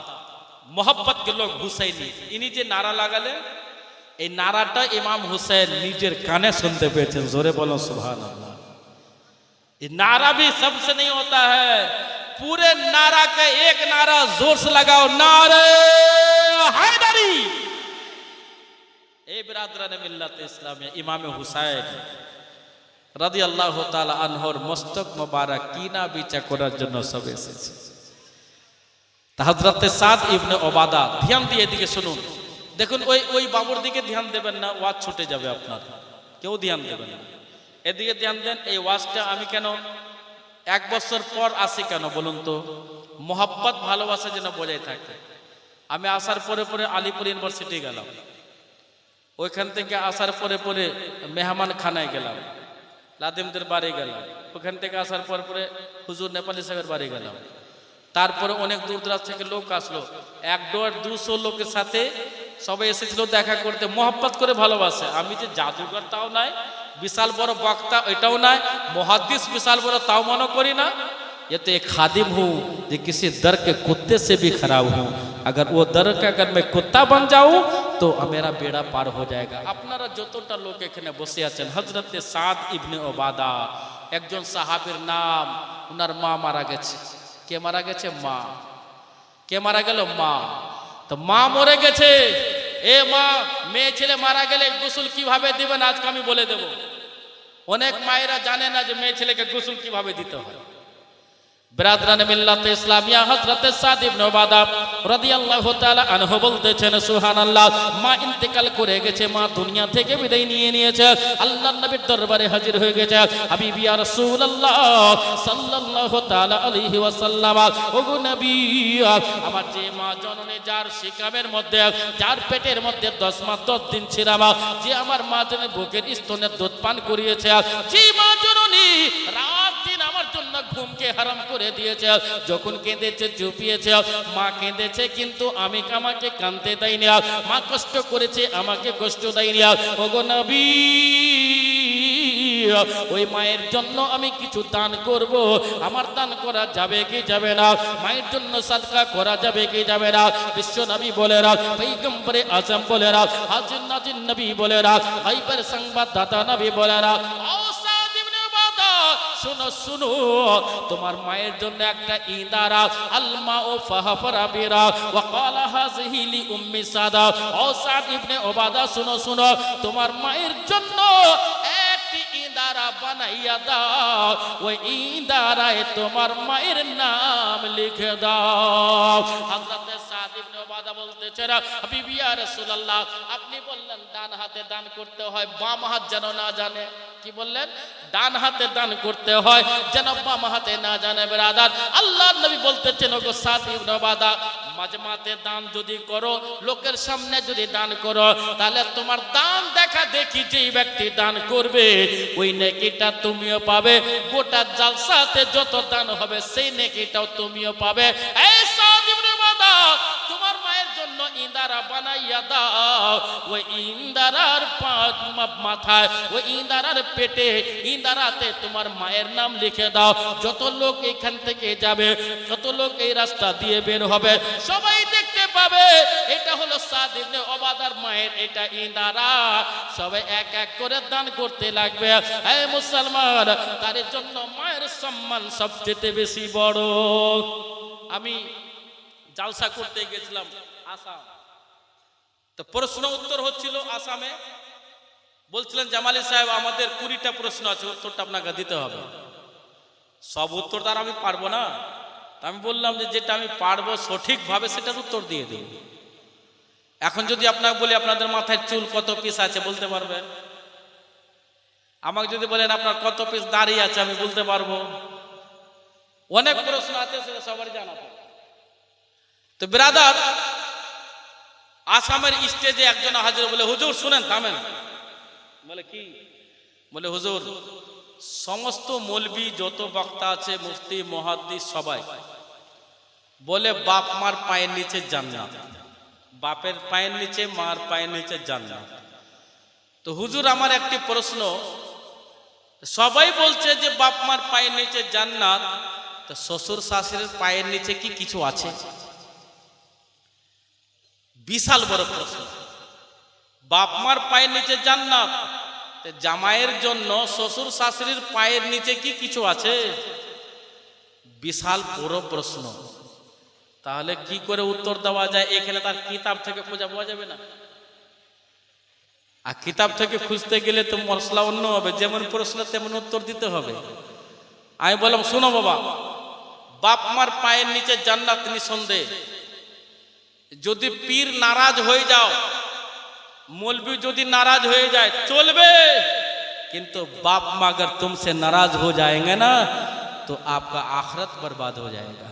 मोहब्बत के लोग हुसैनी, इन्हीं जे नारा लागाले, এই নারাটা ইমাম হুসেন নিজের কানে শুনতে পেয়েছেন। জোরে বলো সুবহানাল্লাহ। ये नारा भी सबसे नहीं होता है, पूरे नारा का एक नारा जोर से लगाओ, नारे हैदरी। ए बिरादरान मिल्लत इस्लामिया, इमाम हुसैन রাদিয়াল্লাহু তাআলা আনহুর মস্তক মোবারক কিনা বিচা করার জন্য সব এসেছে। তা হযরত সাদ ইবনে ওবাদা, ধ্যান দিয়ে এদিকে শুনুন, দেখুন ওই বাবুর দিকে ধ্যান দেবেন না, ওয়াজ ছুটে যাবে আপনার, কেউ ধ্যান দেবেন না, এদিকে ধ্যান দেন। এই ওয়াজটা আমি কেন 1 বছর পর আসি কেন বলুন তো, মোহাব্বত ভালোবাসা যেন বজায় থাকে। আমি আসার পরে পরে আলিপুর ইউনিভার্সিটি গেলাম, ওইখান থেকে আসার পরে পরে মেহমান খানায় গেলাম, লাদিমদের বাড়ি গেলাম, ওখান থেকে আসার পরে পরে হুজুর নেপালি সাহেবের বাড়ি গেলাম। তারপরে অনেক দূর দূরাজ থেকে লোক আসলো, 100-200 লোকের সাথে সবাই এসেছিল দেখা করতে, মোহাব্বত করে ভালোবাসে। আমি যে জাদুঘর তাও নাই, বিশাল বড় বক্তা এটাও নাই, মুহাদ্দিস বিশাল বড় তাও মনে করি না। ये तो एक खादिम हूँ जो किसी दर के कुत्ते से भी खराब हूँ, अगर वो दर का अगर मैं कुत्ता बन जाऊँ तो मेरा बेड़ा पार हो जाएगा। আপনারা যতটা লোক এখানে বসে আছেন, হযরত সাদ ইবনে ওবাদা একজন সাহাবীর নাম, ওনার মা মারা গেছে। কে মারা গেছে? মা। কে মারা গেল? মা। তো মা মরে গেছে, এ মা মেয়ে ছেলে মারা গেলে গোসল কিভাবে দিবেন আজকে আমি বলে দেব। অনেক মায়েরা জানে না যে মেয়ে ছেলেকে গোসল কিভাবে দিতে হয়। বিরাদরান মিল্লাত ইসলামিয়া হযরত সাদ ইবনে উবাদা রাদিয়াল্লাহু তাআলা আনহু বলতেছেন সুবহানাল্লাহ, মা ইন্তেকাল করে গেছে, মা দুনিয়া থেকে বিদায় নিয়ে নিয়েছে, আল্লাহর নবীর দরবারে হাজির হয়ে গেছে। হাবিবি ইয়া রাসূলুল্লাহ সাল্লাল্লাহু তাআলা আলাইহি ওয়াসাল্লাম, ওগো নবী, আমার যে মা জননী যার শিকামের মধ্যে, যার পেটের মধ্যে 10 মাস 10 দিন ছিলাম, যে আমার মা জননী বুকের স্তনের দুধ পান করিয়েছে, যে মা জননী রাত দিন আমার জন্য ঘুমকে হারাম করে দিয়েছে, যখন কেঁদেছে চুপিয়েছে, মা কেঁদেছে কিন্তু আমাকে কাঁদতে দেয়নি, মা কষ্ট করেছে আমাকে কষ্ট দেয়নি। ওগো নবী, ওই মায়ের জন্য আমি কিছু দান করব, আমার দান করা যাবে কি যাবে না? মায়ের জন্য সাদকা করা যাবে কি যাবে না? বিশ্ব নবী বলে রাখ, পয়গম্বরে আজম বলে রাখ, হাজির নাজির নবী বলে রাখ, হাইবার সংবাদদাতা নবী বলে রাখ, শুনো শুনো, তোমার মায়ের জন্য একটা ইদারা আলমা ও ফাহফরাবিরা ওয়া ক্বালা হাযিহি লি উম্মি সাদা, ও সাদ ইবনে উবাদা, শুনো শুনো, তোমার মায়ের জন্য একটি ইদারা বানাইয়া দাও, ওই ইদারায় তোমার মায়ের নাম লিখে দাও। হযরত সাদ ইবনে উবাদা বলতেছেন, হাবিবি ইয়া রাসূলুল্লাহ, আপনি বললেন ডান হাতে দান করতে হয়, বাম হাত যেন না জানে। কি বললেন? ডান হাতে দান করতে হয়, যেন বাম হাতে না জানে। ব্রাদার, আল্লাহর নবী বলতেছেন, ওগো সাদ ইবনে উবাদা, মাজমাতে দান যদি করো, লোকের সামনে যদি দান করো, তাহলে তোমার দান দেখা দেখি যেই ব্যক্তি দান করবে ওই নেকিটা তুমিও পাবে, গোটা জালসাতে যত দান হবে সেই নেকিটাও তুমিও পাবে। এই সাদ ইবনে উবাদা, তোমার মায়ের জন্য ইন্দারা বানাইয়া দাও, ওই ইন্দারার মাথায়, ওই ইন্দারার পেটে, ইন্দারাতে তোমার মায়ের নাম লিখে দাও। যত লোক এখান থেকে যাবে, যত লোক এই রাস্তা দিয়ে বের হবে, সবাই দেখতে পাবে এটা হলো সাদ ইবনে উবাদার মায়ের এটা ইন্দারা। সবাই এক এক করে দান করতে লাগবে। এই মুসলমান, তার জন্য মায়ের সম্মান সবচেয়ে বেশি বড়। আমি জালসা করতে গেছিলাম আসাম, তো প্রশ্ন উত্তর হচ্ছিল আসামে। বলছিলেন জামালি সাহেব, আমাদের 20টা প্রশ্ন আছে, উত্তরটা আপনাকে দিতে হবে। সব উত্তর তার আমি পারবো না। আমি বললাম যে যেটা আমি পারবো সঠিকভাবে সেটার উত্তর দিয়ে দিই। এখন যদি আপনাকে বলি আপনাদের মাথায় চুল কত পিস আছে, বলতে পারবেন? আমাকে যদি বলেন আপনার কত পিস দাড়ি আছে, আমি বলতে পারবো। অনেক প্রশ্ন আছে, সেটা সবারই জানা। তো ব্রাদার, আসামের স্টেজে একজন হাজির বলে, হুজুর শুনেন, থামেন। বলে কি? বলে হুজুর, সমস্ত মৌলবি যত বক্তা আছে, মুফতি মুহাদ্দিস সবাই বলে বাপ মার পায়ের নিচে জান্নাত, বাপের পায়ের নিচে, মার পায়ের নিচে জান্নাত। তো হুজুর, আমার একটি প্রশ্ন, সবাই বলছে যে বাপ মার পায়ের নিচে জান্নাত, তো শ্বশুর শাশুড়ির পায়ের নিচে কি কিছু আছে? বিশাল বড় প্রশ্ন। বাপ মার পায়ের নিচে জান্নাত, জামাইয়ের জন্য শ্বশুর শাশুড়ির পায়ের নিচে কি কিছু আছে? বিশাল বড় প্রশ্ন। তাহলে কি করে উত্তর দেওয়া যায়? এখানে তার কিতাব থেকে খোঁজা পাওয়া যাবে না। আর কিতাব থেকে খুঁজতে গেলে তো মশলা অন্য হবে, যেমন প্রশ্ন তেমন উত্তর দিতে হবে। আমি বললাম, শোনো বাবা, বাপ মার পায়ের নিচে জান্নাত নিঃসন্দেহ। যদি পীর নারাজ হয়ে যাও, मौलवी यदि नाराज हो जाए चलबे, किंतु बाप माँ अगर तुमसे नाराज हो जाएंगे ना तो आपका आखिरत बर्बाद हो जाएगा।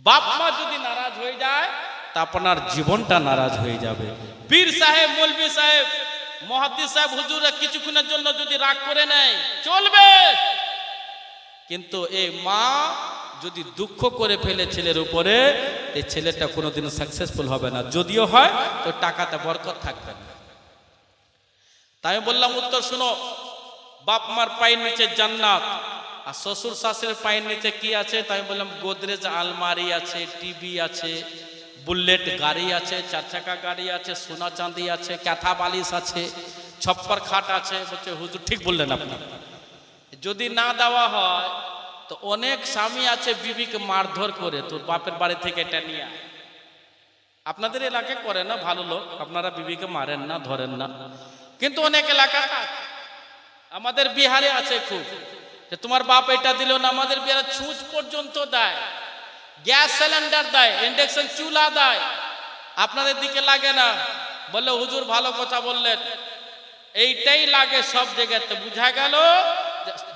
बाप माँ यदि नाराज हो जाए तो अपना जीवनटा नाराज हो जाए। पीर साहेब, मौलवी साहेब, मुहाद्दिस साहेब हुजूर কিছুক্ষণের জন্য যদি রাগ করে নেয় চলবে, কিন্তু এই মা যদি দুঃখ করে ফেলে ছেলের উপরে, এই ছেলেটা কোনোদিন সাকসেসফুল হবে না, যদিও হয় তো টাকাতে বরকত থাকবে না। তাই বললাম উত্তর শুনো, বাপ মার পায়ের নিচে জান্নাত আর শ্বশুর শাশুড়ির পায়ের নিচে কি আছে? তাই বললাম গোদরেজ আলমারি আছে, টিভি আছে, বুলেট গাড়ি আছে, চার চাকা গাড়ি আছে, সোনা চাঁদি আছে, ক্যাথা বালিশ আছে, ছপ্পর খাট আছে। বলছে হুজুর ঠিক বললেন আপনি। যদি না দেওয়া হয় তো অনেক স্বামী আছে বিবিকে মারধর করে তোর বাপের বাড়ি থেকে এটা নিয়ে। আপনাদের এলাকায় করে না, ভালো লোক, আপনারা বিবিকে মারেন না, ধরেন না, কিন্তু অনেক এলাকা আমাদের বিহারে আছে খুব। যে তোমার বাপ এটা দিল না, আমাদের বিয়ের ছুঁচ পর্যন্ত দেয়, গ্যাস সিলিন্ডার দেয়, ইন্ডাকশন চুলা দেয়, আপনাদের দিকে লাগে না। বললে হুজুর ভালো কথা বললেন, এইটাই লাগে সব জায়গাতে। বুঝা গেল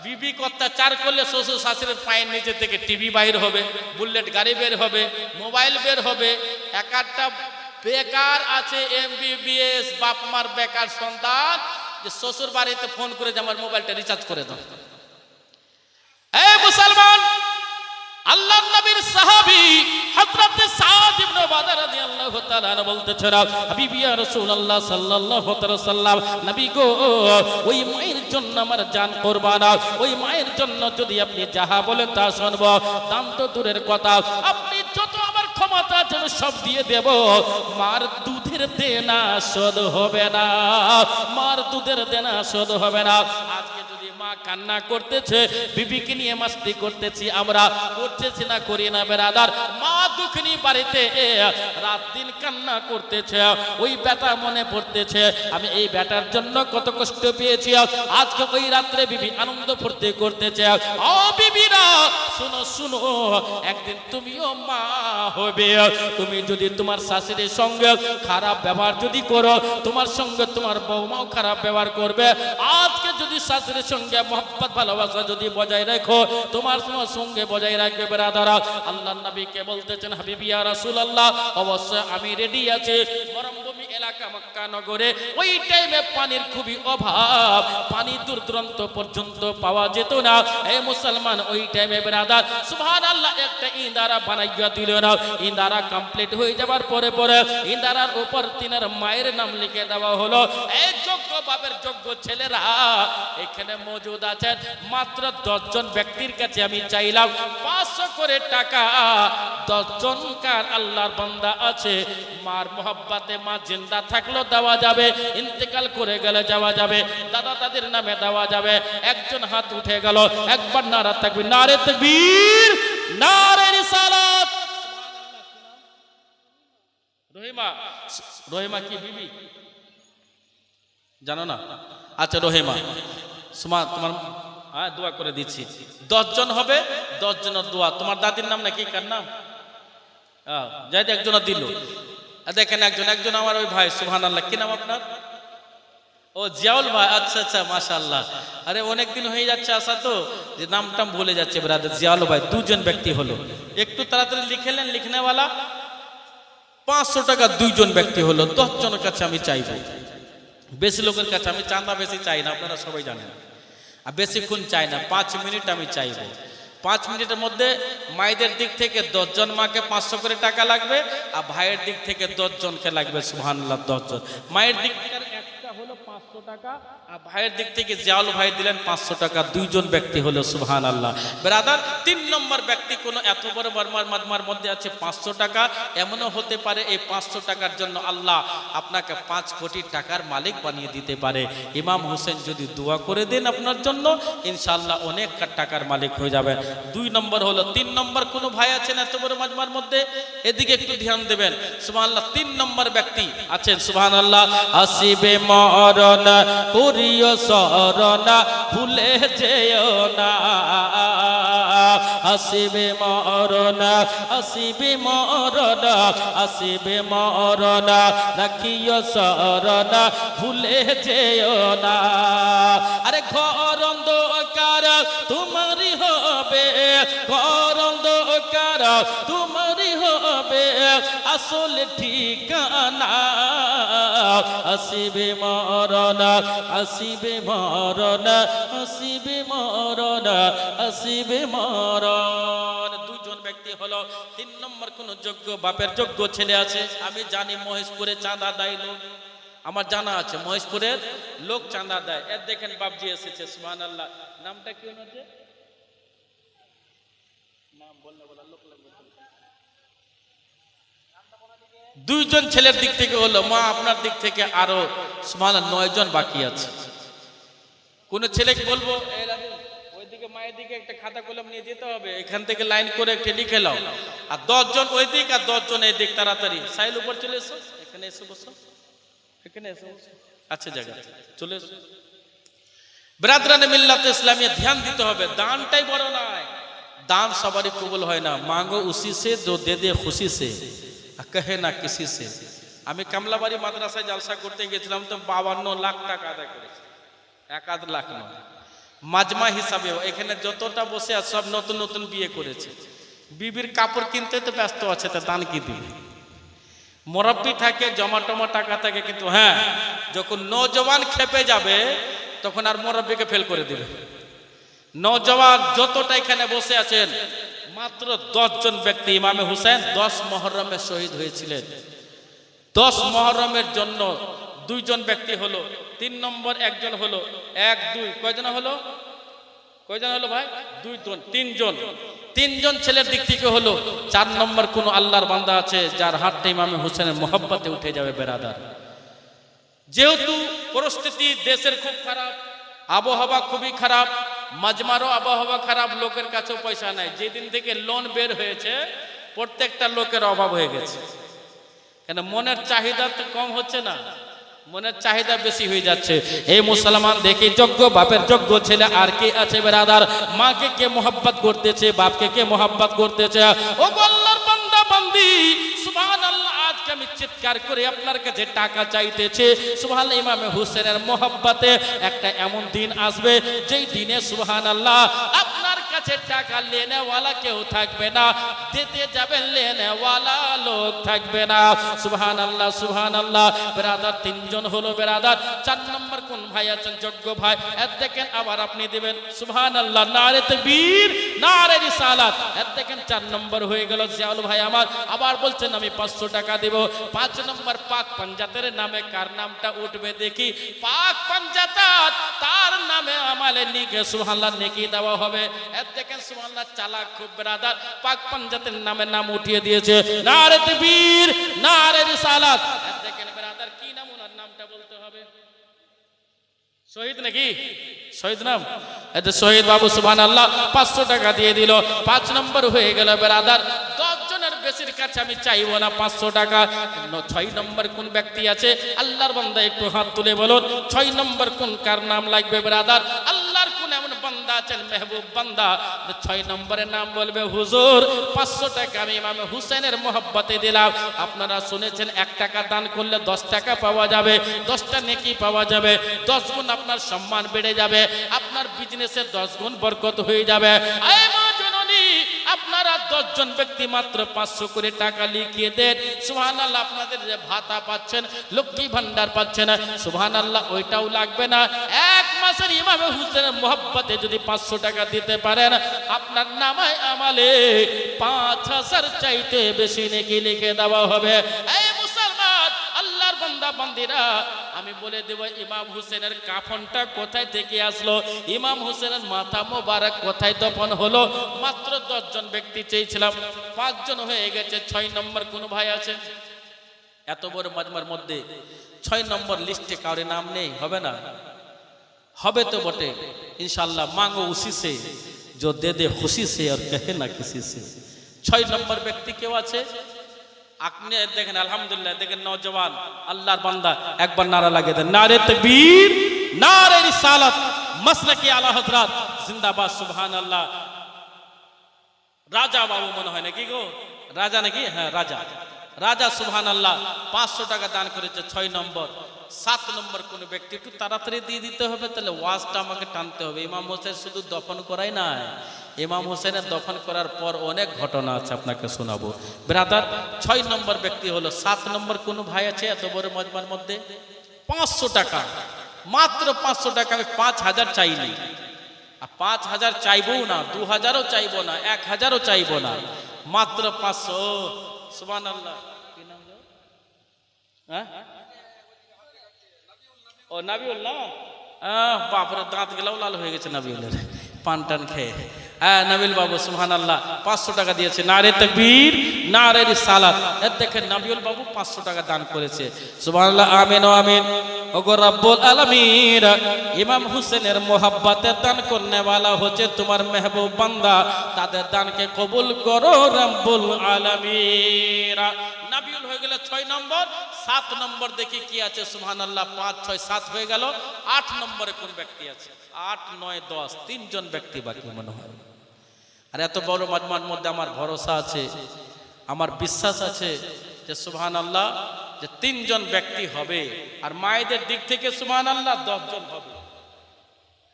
বিবি অত্যাচার করলে শ্বশুর শাশুড়ির পায়ের নিচে থেকে টিভি বাইর হবে, বুলেট গাড়ি বের হবে, মোবাইল বের হবে। এক একটা বেকার আছে MBBS বাপ মার বেকার সন্তান, যে শ্বশুর বাড়িতে ফোন করে যে আমার মোবাইলটা রিচার্জ করে দাও। এই মুসলমান, আল্লাহর নবীর সাহাবী হযরত সাদ ইবনে উবাদা রাদিয়াল্লাহু তাআলা আনহু বলতেছেন, হাবিবি ইয়া রাসূলুল্লাহ সাল্লাল্লাহু আলাইহি ওয়াসাল্লাম, নবী গো, ওই মায়ের জন্য আমার জান কুরবান, ওই মায়ের জন্য যদি আপনি যাহা বলেন তা শুনব। দাম তো দূরের কথা, আপনি যত আমার ক্ষমতা যেন সব দিয়ে দেব, মার দুধের দেনা শোধ হবে না, মার দুধের দেনা শোধ হবে না। আজকে যদি মা কান্না করতেছে, বিবিকে নিয়ে মাস্তি করতেছি, আমরা করতেছি না করি না বেরাদার? মা দুঃখিনী বাড়িতে রাত দিন কান্না করতেছে, ওই বেটা মনে পড়তেছে আমি এই বেটার জন্য কত কষ্ট পেয়েছি। আজকে ওই রাত্রে বিবি আনন্দ ফুর্তি করতেছে। ও বিবিরা শুনো শুনো, একদিন তুমিও মা হবে। তুমি যদি তোমার শাশুড়ির সঙ্গে খারাপ ব্যবহার যদি করো, তোমার সঙ্গে তোমার বৌমাও খারাপ ব্যবহার করবে। আজকে যদি শাশুড়ির সঙ্গে মহব্বত ভালোবাসা যদি বজায় রাখো, তোমার সঙ্গে বজায় রাখবে বেরাদারা। আল্লাহর নবীকে বলতেছেন, হাবিবি ইয়া রাসূলুল্লাহ, অবশ্যই আমি রেডি আছি। মরুভূমি এলাকা মক্কা নগরে ওই টাইমে পানির খুবই অভাব, পানি দূর দূরান্ত পর্যন্ত পাওয়া যেত না। এই মুসলমান, ওই টাইমে বেরাদার সুবহানাল্লাহ একটা ইন্দারা বানাইয়া দিল না। ইন্দারা কমপ্লিট হয়ে যাবার পরে পরে ইন্দারার উপর তিনার মায়ের নাম লিখে দেওয়া হলো। এই যোগ্য বাপের যোগ্য ছেলেরা এখানে মজুদ আছেন। মাত্র 10 জন ব্যক্তির কাছে আমি চাইলাম 500 করে টাকা। 10 জনকার আল্লাহর বান্দা আছে, মার মোহাব্বতে মা জিন্দা থাকলেও দেওয়া যাবে, ইন্তেকাল করে গেলে যাওয়া যাবে, দাদা দাদির নামে দেওয়া যাবে। একজন হাত উঠে গেল, একবার নারা তাকবীর, নারে তাকবীর, নারে রিসালাত। রহিমা, রহিমা কি বিবি জানো না? আচ্ছা রহিমা, সুমা তোমার দোয়া করে দিচ্ছি। 10 জন হবে, 10 জনের দোয়া। তোমার দাদির নাম নাকি, কার নাম? যাই একজন দিল। দেখেন একজন আমার ওই ভাই, সুবহানাল্লাহ, কি নাম আপনার? ও জিয়াউল ভাই, আচ্ছা আচ্ছা, মাশাআল্লাহ। আরে অনেকদিন হয়ে যাচ্ছে আসা তো, যে নামটা ভুলে যাচ্ছে ব্রাদার। জিয়াউল ভাই 2 জন ব্যক্তি হলো, একটু তাড়াতাড়ি লিখেলেন লিখনেওয়ালা। 500 টাকা 2 জন ব্যক্তি হলো। 10 জনের কাছে আমি চাইবো, বেশি লোকের কাছে আমি চাঁদা বেশি চাই না, আপনারা সবাই জানেন। আর বেশিক্ষণ চাই না, 5 মিনিট আমি চাইবো। 5 মিনিটের মধ্যে মায়েদের দিক থেকে 10 জন মাকে 500 করে টাকা লাগবে, আর ভাইয়ের দিক থেকে 10 জনকে লাগবে। সুবহানাল্লাহ, 10 জন। মায়ের দিক থেকে একটা হলো 500 টাকা, আর ভাইয়ের দিক থেকে জিয়াউল ভাই দিলেন 500 টাকা। 2 জন ব্যক্তি হলো। সুবহানাল্লাহ ব্রাদার। 3 নম্বর ব্যক্তি কোনো এত বড় মার মধ্যে আছে 500 টাকা। এমনও হতে পারে এই 500 টাকার জন্য আল্লাহ আপনাকে 5 কোটি টাকার মালিক বানিয়ে দিতে পারে। ইমাম হোসেন যদি দোয়া করে দেন আপনার জন্য, ইনশাআল্লাহ অনেক টাকার মালিক হয়ে যাবেন। 2 নম্বর হলো। 3 নম্বর কোনো ভাই আছেন এত বড় মাজমার মধ্যে, এদিকে একটু ধ্যান দেবেন। সুবহানাল্লাহ, 3 নম্বর ব্যক্তি আছেন। সুবহানাল্লাহ। আসিবে মরণ করিও শরণ, ভুলে যেও না। আসিবে মরণ, আসিবে মরণ, আসিবে মরণ, রাখিও শরণ, ভুলে যেও না। আরে ঘর অন্ধকার তোমারই হবে, ঘর অন্ধকার তোমারই হবে, আসল ঠিকানা। আসিবে মরণ, আসিবে মরণ, আসিবে মরণ, আসিবে মরণ। 2 জন ব্যক্তি হলো। 3 নম্বর কোন যোগ্য বাপের যোগ্য ছেলে আছে? আমি জানি মহেশপুরে চাঁদা দেয় লোক, আমার জানা আছে মহেশপুরের লোক চাঁদা দেয়। এর দেখেন বাপজি এসেছে। সুবহানাল্লাহ। নামটা কি হচ্ছে? নাম বললে বলা লোক লাগবে। 2 জন ছেলের দিক থেকে হলো। মা আপনার দিক থেকে আরো সুবহানাল্লাহ 9 জন বাকি আছে। কোন ছেলেকে বলবো ওইদিকে মায়ের দিকে একটা খাতা কলম নিয়ে যেতে হবে, এখান থেকে লাইন করে একটা লিখে নাও। আর 10 জন ওই দিক আর 10 জন এই দিক। তাড়াতাড়ি সাইল উপর চলে এসো, এখানে এসে বসো, এখানে এসে বসো। আচ্ছা জায়গা চলে এসো। ব্রাদরানে মিল্লাত ইসলামিয়া ধ্যান দিতে হবে, দানটাই বড় নয়। दान सबारी कबूल है ना, मांगो उसी से जो दे दे खुशी से, कहे ना किसी से। আমি কামলাবাড়ি মাদ্রাসায় জালসা করতে গেছিলাম তো 52 লাখ টাকা আদায় করেছি, 1 লাখ নয়, মাজমা হিসাবে। এখানে যতটা বসে আছে সব নতুন নতুন বিয়ে করেছে, বিবির কাপড় কিনতে তো ব্যস্ত আছে, তা দান কি দিবে? মুরব্বি থাকে, জমাটমা টাকা থাকে, কিন্তু হ্যাঁ যখন নওজওয়ান খেপে যাবে তখন আর মুরব্বিকে ফেল করে দিবে। নওজওয়ান যতটা এখানে বসে আছেন, মাত্র 10 জন ব্যক্তি ইমামে হুসেন 10 মুহররমে শহীদ হয়েছিলেন। 10 মুহররমের জন্য 2 জন ব্যক্তি হলো, 3 নম্বর একজন হলো, 1 2 কয়জন হলো? কয়জন হলো ভাই? 2 জন, 3 জন। 3 জন ছেলের দিক থেকে হলো। 4 নম্বর কোন আল্লাহর বান্দা আছে যার হাতটা ইমামে হুসেনের মোহাব্বতে উঠে যাবে বেরাদার। যেহেতু পরিস্থিতি দেশের খুব খারাপ, আবহাওয়া খুবই খারাপ, মাজমারও আবহাওয়া খারাপ, লোকের কাছেও পয়সা নাই। যেদিন থেকে লোন বের হয়েছে প্রত্যেকটা লোকের অভাব হয়ে গেছে। কেন? মনের চাহিদা তো কম হচ্ছে না, মনের চাহিদা বেশি হয়ে যাচ্ছে। এই মুসলমান দেখি যোগ্য বাপের যোগ্য ছেলে আর কে আছে বেরাদার? মাকে কে মোহাব্বত করতেছে, বাপকে কে মোহাব্বত করতেছে? ও আল্লাহর বান্দা বান্দি, সুবহানাল্লাহ, আজকে আমি চিৎকার করে আপনার কাছে টাকা চাইতেছে। সুবহানাল্লাহ, ইমামে হুসেনের মোহাব্বতে একটা এমন দিন আসবে যেই দিনে সুবহানাল্লাহ আপনার কাছে টাকা লেনেওয়ালা কেউ থাকবে না, দিতে যাবেন লেনেওয়ালা লোক থাকবে না। সুবহানাল্লাহ সুবহানাল্লাহ। বেরাদার 3 জন হলো বেরাদার। 4 নম্বর কোন ভাই আছেন? যোগ্য ভাই। এর দেখেন আবার আপনি দিবেন সুবহানাল্লাহ, নারে তাকবীর, নারে রিসালাত। এর দেখেন 4 নম্বর হয়ে গেল জিয়াউল ভাই আমার। আবার বলছেন আমি 500 টাকা দেব। 5 নম্বর পাক পাঞ্জাতের নামে কার নামটা উঠবে দেখি? পাক পাঞ্জাতাত, তার নামে আমালে নিকে সুবহানাল্লাহ নেকি দেওয়া হবে। এর দেখেন সুবহানাল্লাহ চালাক খুব বেরাদার, পাক পাঞ্জাতের নামে নাম উঠিয়ে দিয়েছে। নারে তাকবীর, নারে রিসালাত। এর দেখেন বেরাদার কি নাম? ওনার নামটা বলতে হবে। শহীদ নাকি? শহীদ নাম? এতে শহীদ বাবু সুবহানাল্লাহ 500 টাকা দিয়ে দিল। 5 নম্বর হয়ে গেল বেরাদার। 10 জনের বেশির কাছে আমি চাইবো না 500 টাকা। 6 নম্বর কোন ব্যক্তি আছে? আল্লাহর বান্দা একটু হাত তুলে বলুন 6 নম্বর কোন কার নাম লাগবে বেরাদার? আল্লাহর কোন এমন বান্দা আছেন, মেহবুব বান্দা, 6 নম্বরের নাম বলবে হুজুর 500 টাকা আমি ইমামে হুসেনের মোহাব্বতে দিলাম। আপনারা শুনেছেন 1 টাকা দান করলে 10 টাকা পাওয়া যাবে, 10টা নেকি পাওয়া যাবে, 10 গুণ আপনার সম্মান বেড়ে যাবে, আপনার বিজনেসে 10 গুণ বরকত হয়ে যাবে। আয় মা জননী, আপনারা 10 জন ব্যক্তি মাত্র 500 করে টাকা লিখিয়ে দেন। সুবহানাল্লাহ, আপনাদের যে ভাতা পাচ্ছেন, লক্ষ্মী ভান্ডার পাচ্ছেন, সুবহানাল্লাহ ওইটাও লাগবে না। 1 মাসের ইমামে হুসেনের মোহাব্বতে যদি 500 টাকা দিতে পারেন, আপনার নামে আমালে 5000 চাইতে বেশি নেকি লিখে দেওয়া হবে। এই মুসলমান আল্লাহর বান্দা বান্দিরা, আমি বলে দেব ইমাম হুসেনের কাফনটা কোথায় থেকে আসলো, ইমাম হুসেনের মাথা মোবারক কোথায় দফন হলো। মাত্র 10 জন ব্যক্তি চেয়েছিলাম, 5 জন হয়ে গেছে। 6 নম্বর কোন ভাই আছে? এত বড় মাজমার মধ্যে 6 নম্বর লিস্টে কারো নাম নেই? হবে না? হবে তো বটে इंशाअल्लाह। मांगो उसी से जो दे दे खुशी से और कहे ना किसी से। 6 নম্বর ব্যক্তি কেউ আছে? আপনি দেখেন আলহামদুলিল্লাহ, দেখেন নওজওয়ান আল্লাহর বান্দা, একবার নারা লাগিয়ে দেন নারে তাকবীর, নারে রিসালাত, মাসলাকি আলা হযরত জিন্দাবাদ সুবহানাল্লাহ। রাজা বাবু মনে হয় নাকি গো? রাজা নাকি? হ্যাঁ রাজা, রাজা সুবহানাল্লাহ 500 টাকা দান করেছে। 6 নম্বর। 7 নম্বর কোন ব্যক্তি? একটু তাড়াতাড়ি দিয়ে দিতে হবে, তাহলে ওয়াজটা আমাকে টানতে হবে। ইমাম হোসেন শুধু দফন করাই নাই, ইমাম হোসেনের দফন করার পর অনেক ঘটনা আছে, আপনাকে শোনাবো ব্রাদার। 6 নম্বর ব্যক্তি হলো। 7 নম্বর কোন ভাই আছে এত বড় মজমার মধ্যে? 500 টাকা, মাত্র 500 টাকা। আমি 5000 চাইনি, আর 5000 চাইবো না, 2000ও চাইবো না, 1000ও চাইবো না, মাত্র 500। সুবহানাল্লাহ। কি নাম? হ্যাঁ, ও নাবিউল না? বাপরে, দাঁত গেলাও লাল হয়ে গেছে নাবিউলের, পান টান খেয়ে। হ্যাঁ নাবিল বাবু সুবহানাল্লাহ 500 টাকা দিয়েছে। নারে তাকবীর, নারে রিসালাত। এর দেখেন নাবিউল বাবু 500 টাকা দান করেছে। সুবহানাল্লাহ, আমিন ও আমিন। ওগো রব্বুল আলামিন, ইমাম হুসেনের মোহাব্বতে দান করনে वाला হচ্ছে তোমার মেহবুব বান্দা, তাদের দানকে কবুল করো রব্বুল আলামিন। নাবিউল হয়ে গেলে 6 নম্বর, 7 নম্বর দেখি কি আছে, সুবহানাল্লাহ, 5 6 7 হয়ে গেল। 8 নম্বরে কোন ব্যক্তি আছে? 8 9 10 তিনজন ব্যক্তি বাকি মনে হয়। আর এত বড় মাজমার মধ্যে আমার ভরসা আছে, আমার বিশ্বাস আছে যে সুবহানাল্লাহ যে 3 জন ব্যক্তি হবে। আর মায়েদের দিক থেকে সুবহানাল্লাহ 10 জন হবে।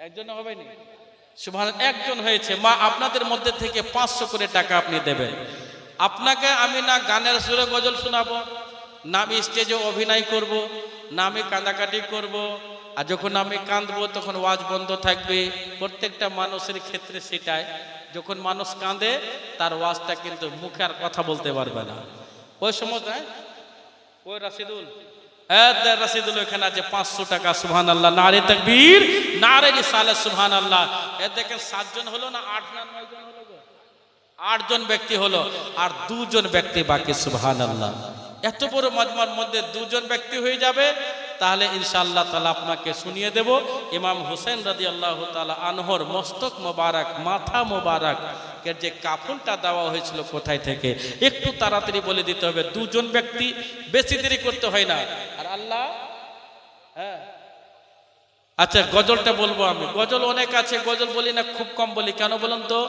একজন হবে না, সুবহানাল্লাহ একজন হয়েছে। মা আপনাদের মধ্যে থেকে 500 করে টাকা আপনি দেবেন। আপনাকে আমি না গানের সুরে গজল শোনাবো, না আমি স্টেজে অভিনয় করব, না আমি কাঁদাকাটি করব। আর যখন আমি কাঁদবো তখন ওয়াজ বন্ধ থাকবে। প্রত্যেকটা মানুষের ক্ষেত্রে সেটাই, যখন মানুষ কাঁদে তার ওয়াজটা কিন্তু মুখে আর কথা বলতে পারবে না। ওই সময় ওই রাশিদুল, রাশিদুল এখানে আছে 500 টাকা। সুবহানাল্লাহ, নারে তাকবীর, নারে রিসালাত, সুবহানাল্লাহ। এ দেখেন 7 জন হলো না 8 না 9 জন হলো? 8 জন ব্যক্তি হলো, আর 2 জন ব্যক্তি বাকি। সুবহানাল্লাহ, এত বড় মাজমার মধ্যে 2 জন ব্যক্তি হয়ে যাবে। তাহলে ইনশাআল্লাহ তাআলা আপনাকে শুনিয়ে দেব ইমাম হুসেন রাদিয়াল্লাহু তাআলা আনহুর মস্তক মোবারক, মাথা মোবারক এর যে কাফনটা দেওয়া হয়েছিল কোথায় থেকে। একটু তাড়াতাড়ি বলে দিতে হবে, 2 জন ব্যক্তি, বেশি দেরি করতে হয় না। আর আল্লাহ, হ্যাঁ আচ্ছা গজলটা বলবো আমি। গজল অনেক আছে, গজল বলি না, খুব কম বলি। কেন বলুন তো?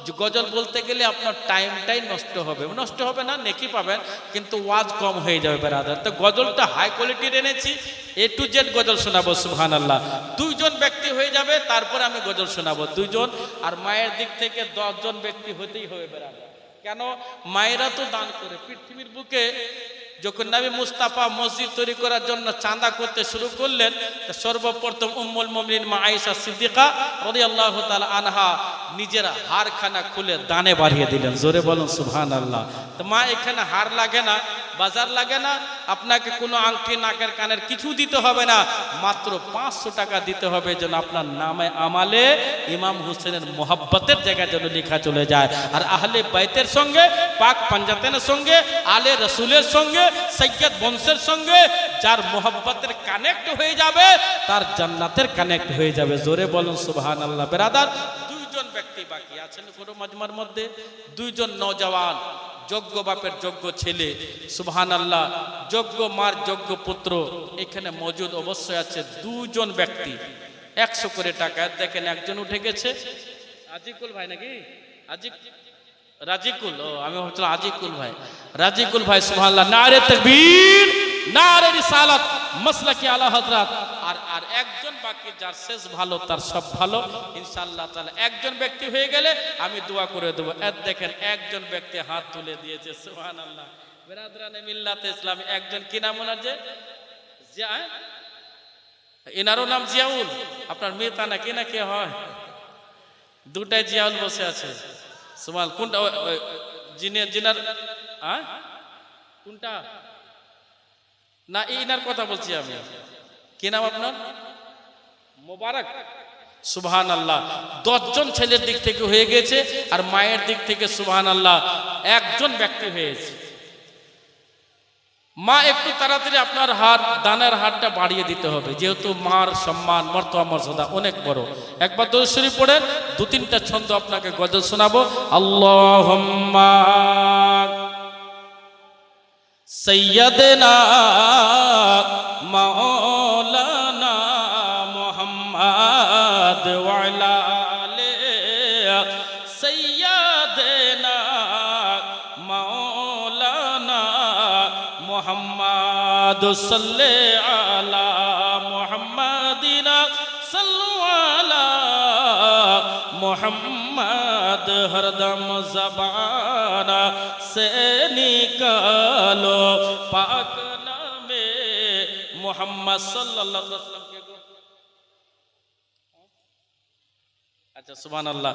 যে গজল বলতে গেলে আপনার টাইমটাই নষ্ট হবে। নষ্ট হবে না, নেকি পাবেন, কিন্তু ওয়াজ কম হয়ে যাবে ব্রাদার। তো গজলটা হাই কোয়ালিটির এনেছি, A to Z গজল শোনাবো। সুবহানাল্লাহ, 2 জন ব্যক্তি হয়ে যাবে, তারপরে আমি গজল শোনাবো 2 জন। আর মায়ের দিক থেকে 10 জন ব্যক্তি হতেই হবে ব্রাদার। কেন? মায়েরা তো দান করে। পৃথিবীর বুকে যখন নবী মুস্তাফা মসজিদ তৈরি করার জন্য চাঁদা করতে শুরু করলেন, সর্বপ্রথম উম্মুল মুমিনিন মা আয়েশা সিদ্দিকা রাদিয়াল্লাহু তাআলা আনহা নিজের হারখানা খুলে দানে বাড়িয়ে দিলেন। জোরে বলুন সুবহানাল্লাহ। তো মা, এখানে হার লাগে না, বাজার লাগে না, আপনাকে কোনো আংটি, নাকের, কানের কিছু দিতে হবে না, মাত্র 500 টাকা দিতে হবে, যেন আপনার নামে আমালে ইমাম হুসেনের মোহাব্বতের জায়গায় যেন লেখা চলে যায়। আর আহলে বাইতের সঙ্গে, পাক পাঞ্জাতেনের সঙ্গে, আলে রসুলের সঙ্গে, সৈয়দ বংশের সঙ্গে যার মোহাব্বতের কানেক্ট হয়ে যাবে, তার জান্নাতের কানেক্ট হয়ে যাবে। জোরে বলুন সুবহানাল্লাহ। বেরাদার, 2 জন ব্যক্তি বাকি আছেন কোনো মাজমার মধ্যে। 2 জন নওজওয়ান, যোগ্য বাপের যোগ্য ছেলে, সুবহানাল্লাহ, যোগ্য মার যোগ্য পুত্র এখানে মজুদ অবশ্যই আছে। 2 জন ব্যক্তি 100 করে টাকা। দেখেন একজন উঠে গেছে, আজিকুল ভাই নাকি? রাজিকুল, ও আমি ভাবছিলাম আজিকুল ভাই। রাজিকুল ভাই, সুবহানাল্লাহ, নারে তাকবীর, নারে রিসালাত, মাসলাকি আলা হযরত। আর একজন বাকি, যার শেষ ভালো তার সব ভালো ইনশাআল্লাহ তাআলা। একজন ব্যক্তি হয়ে গেলে আমি দোয়া করে দেব। দেখেন একজন ব্যক্তি হাত তুলে দিয়েছে। সুবহানাল্লাহ। বিরাদরানে মিল্লাতে ইসলামী একজন, কি নাম ওনার? যে জিয়া, এনারও নাম জিয়াউল। আপনার মেয়েতা নাকি না কে হয়? 2টাই জিয়াউল বসে আছে। সুবহান, কোনটা? জিনার কোনটা? না, ইনার কথা বলছি আমি। কি নাম আপনার? মোবারক। সুবহানাল্লাহ, 10 জন ছেলের দিক থেকে হয়ে গেছে, আর মায়ের দিক থেকে সুবহানাল্লাহ 1 জন ব্যক্তি হয়েছে। মা, একটু তাড়াতাড়ি আপনার হাত, দানের হাতটা বাড়িয়ে দিতে হবে, যেহেতু মার সম্মান, মর্তবা, মর্যাদা অনেক বড়। একবার দরুদ শরীফ পড়েন, 2-3টা ছন্দ আপনাকে গজল শোনাবো। আল্লাহুম্মা সাইয়্যিদানা মাওলানা মুহাম্মদ ওয়া আলা আলি সাইয়্যিদানা মাওলানা মুহাম্মদ সাল্লি আলা মুহাম্মাদিনা সাল্লু আলা মুহাম্মদ হরদম ज़बाना से निकालो पाक नामे मुहम्मद सल्लल्लाहु अलैहि वसल्लम के। अच्छा, सुभान अल्लाह।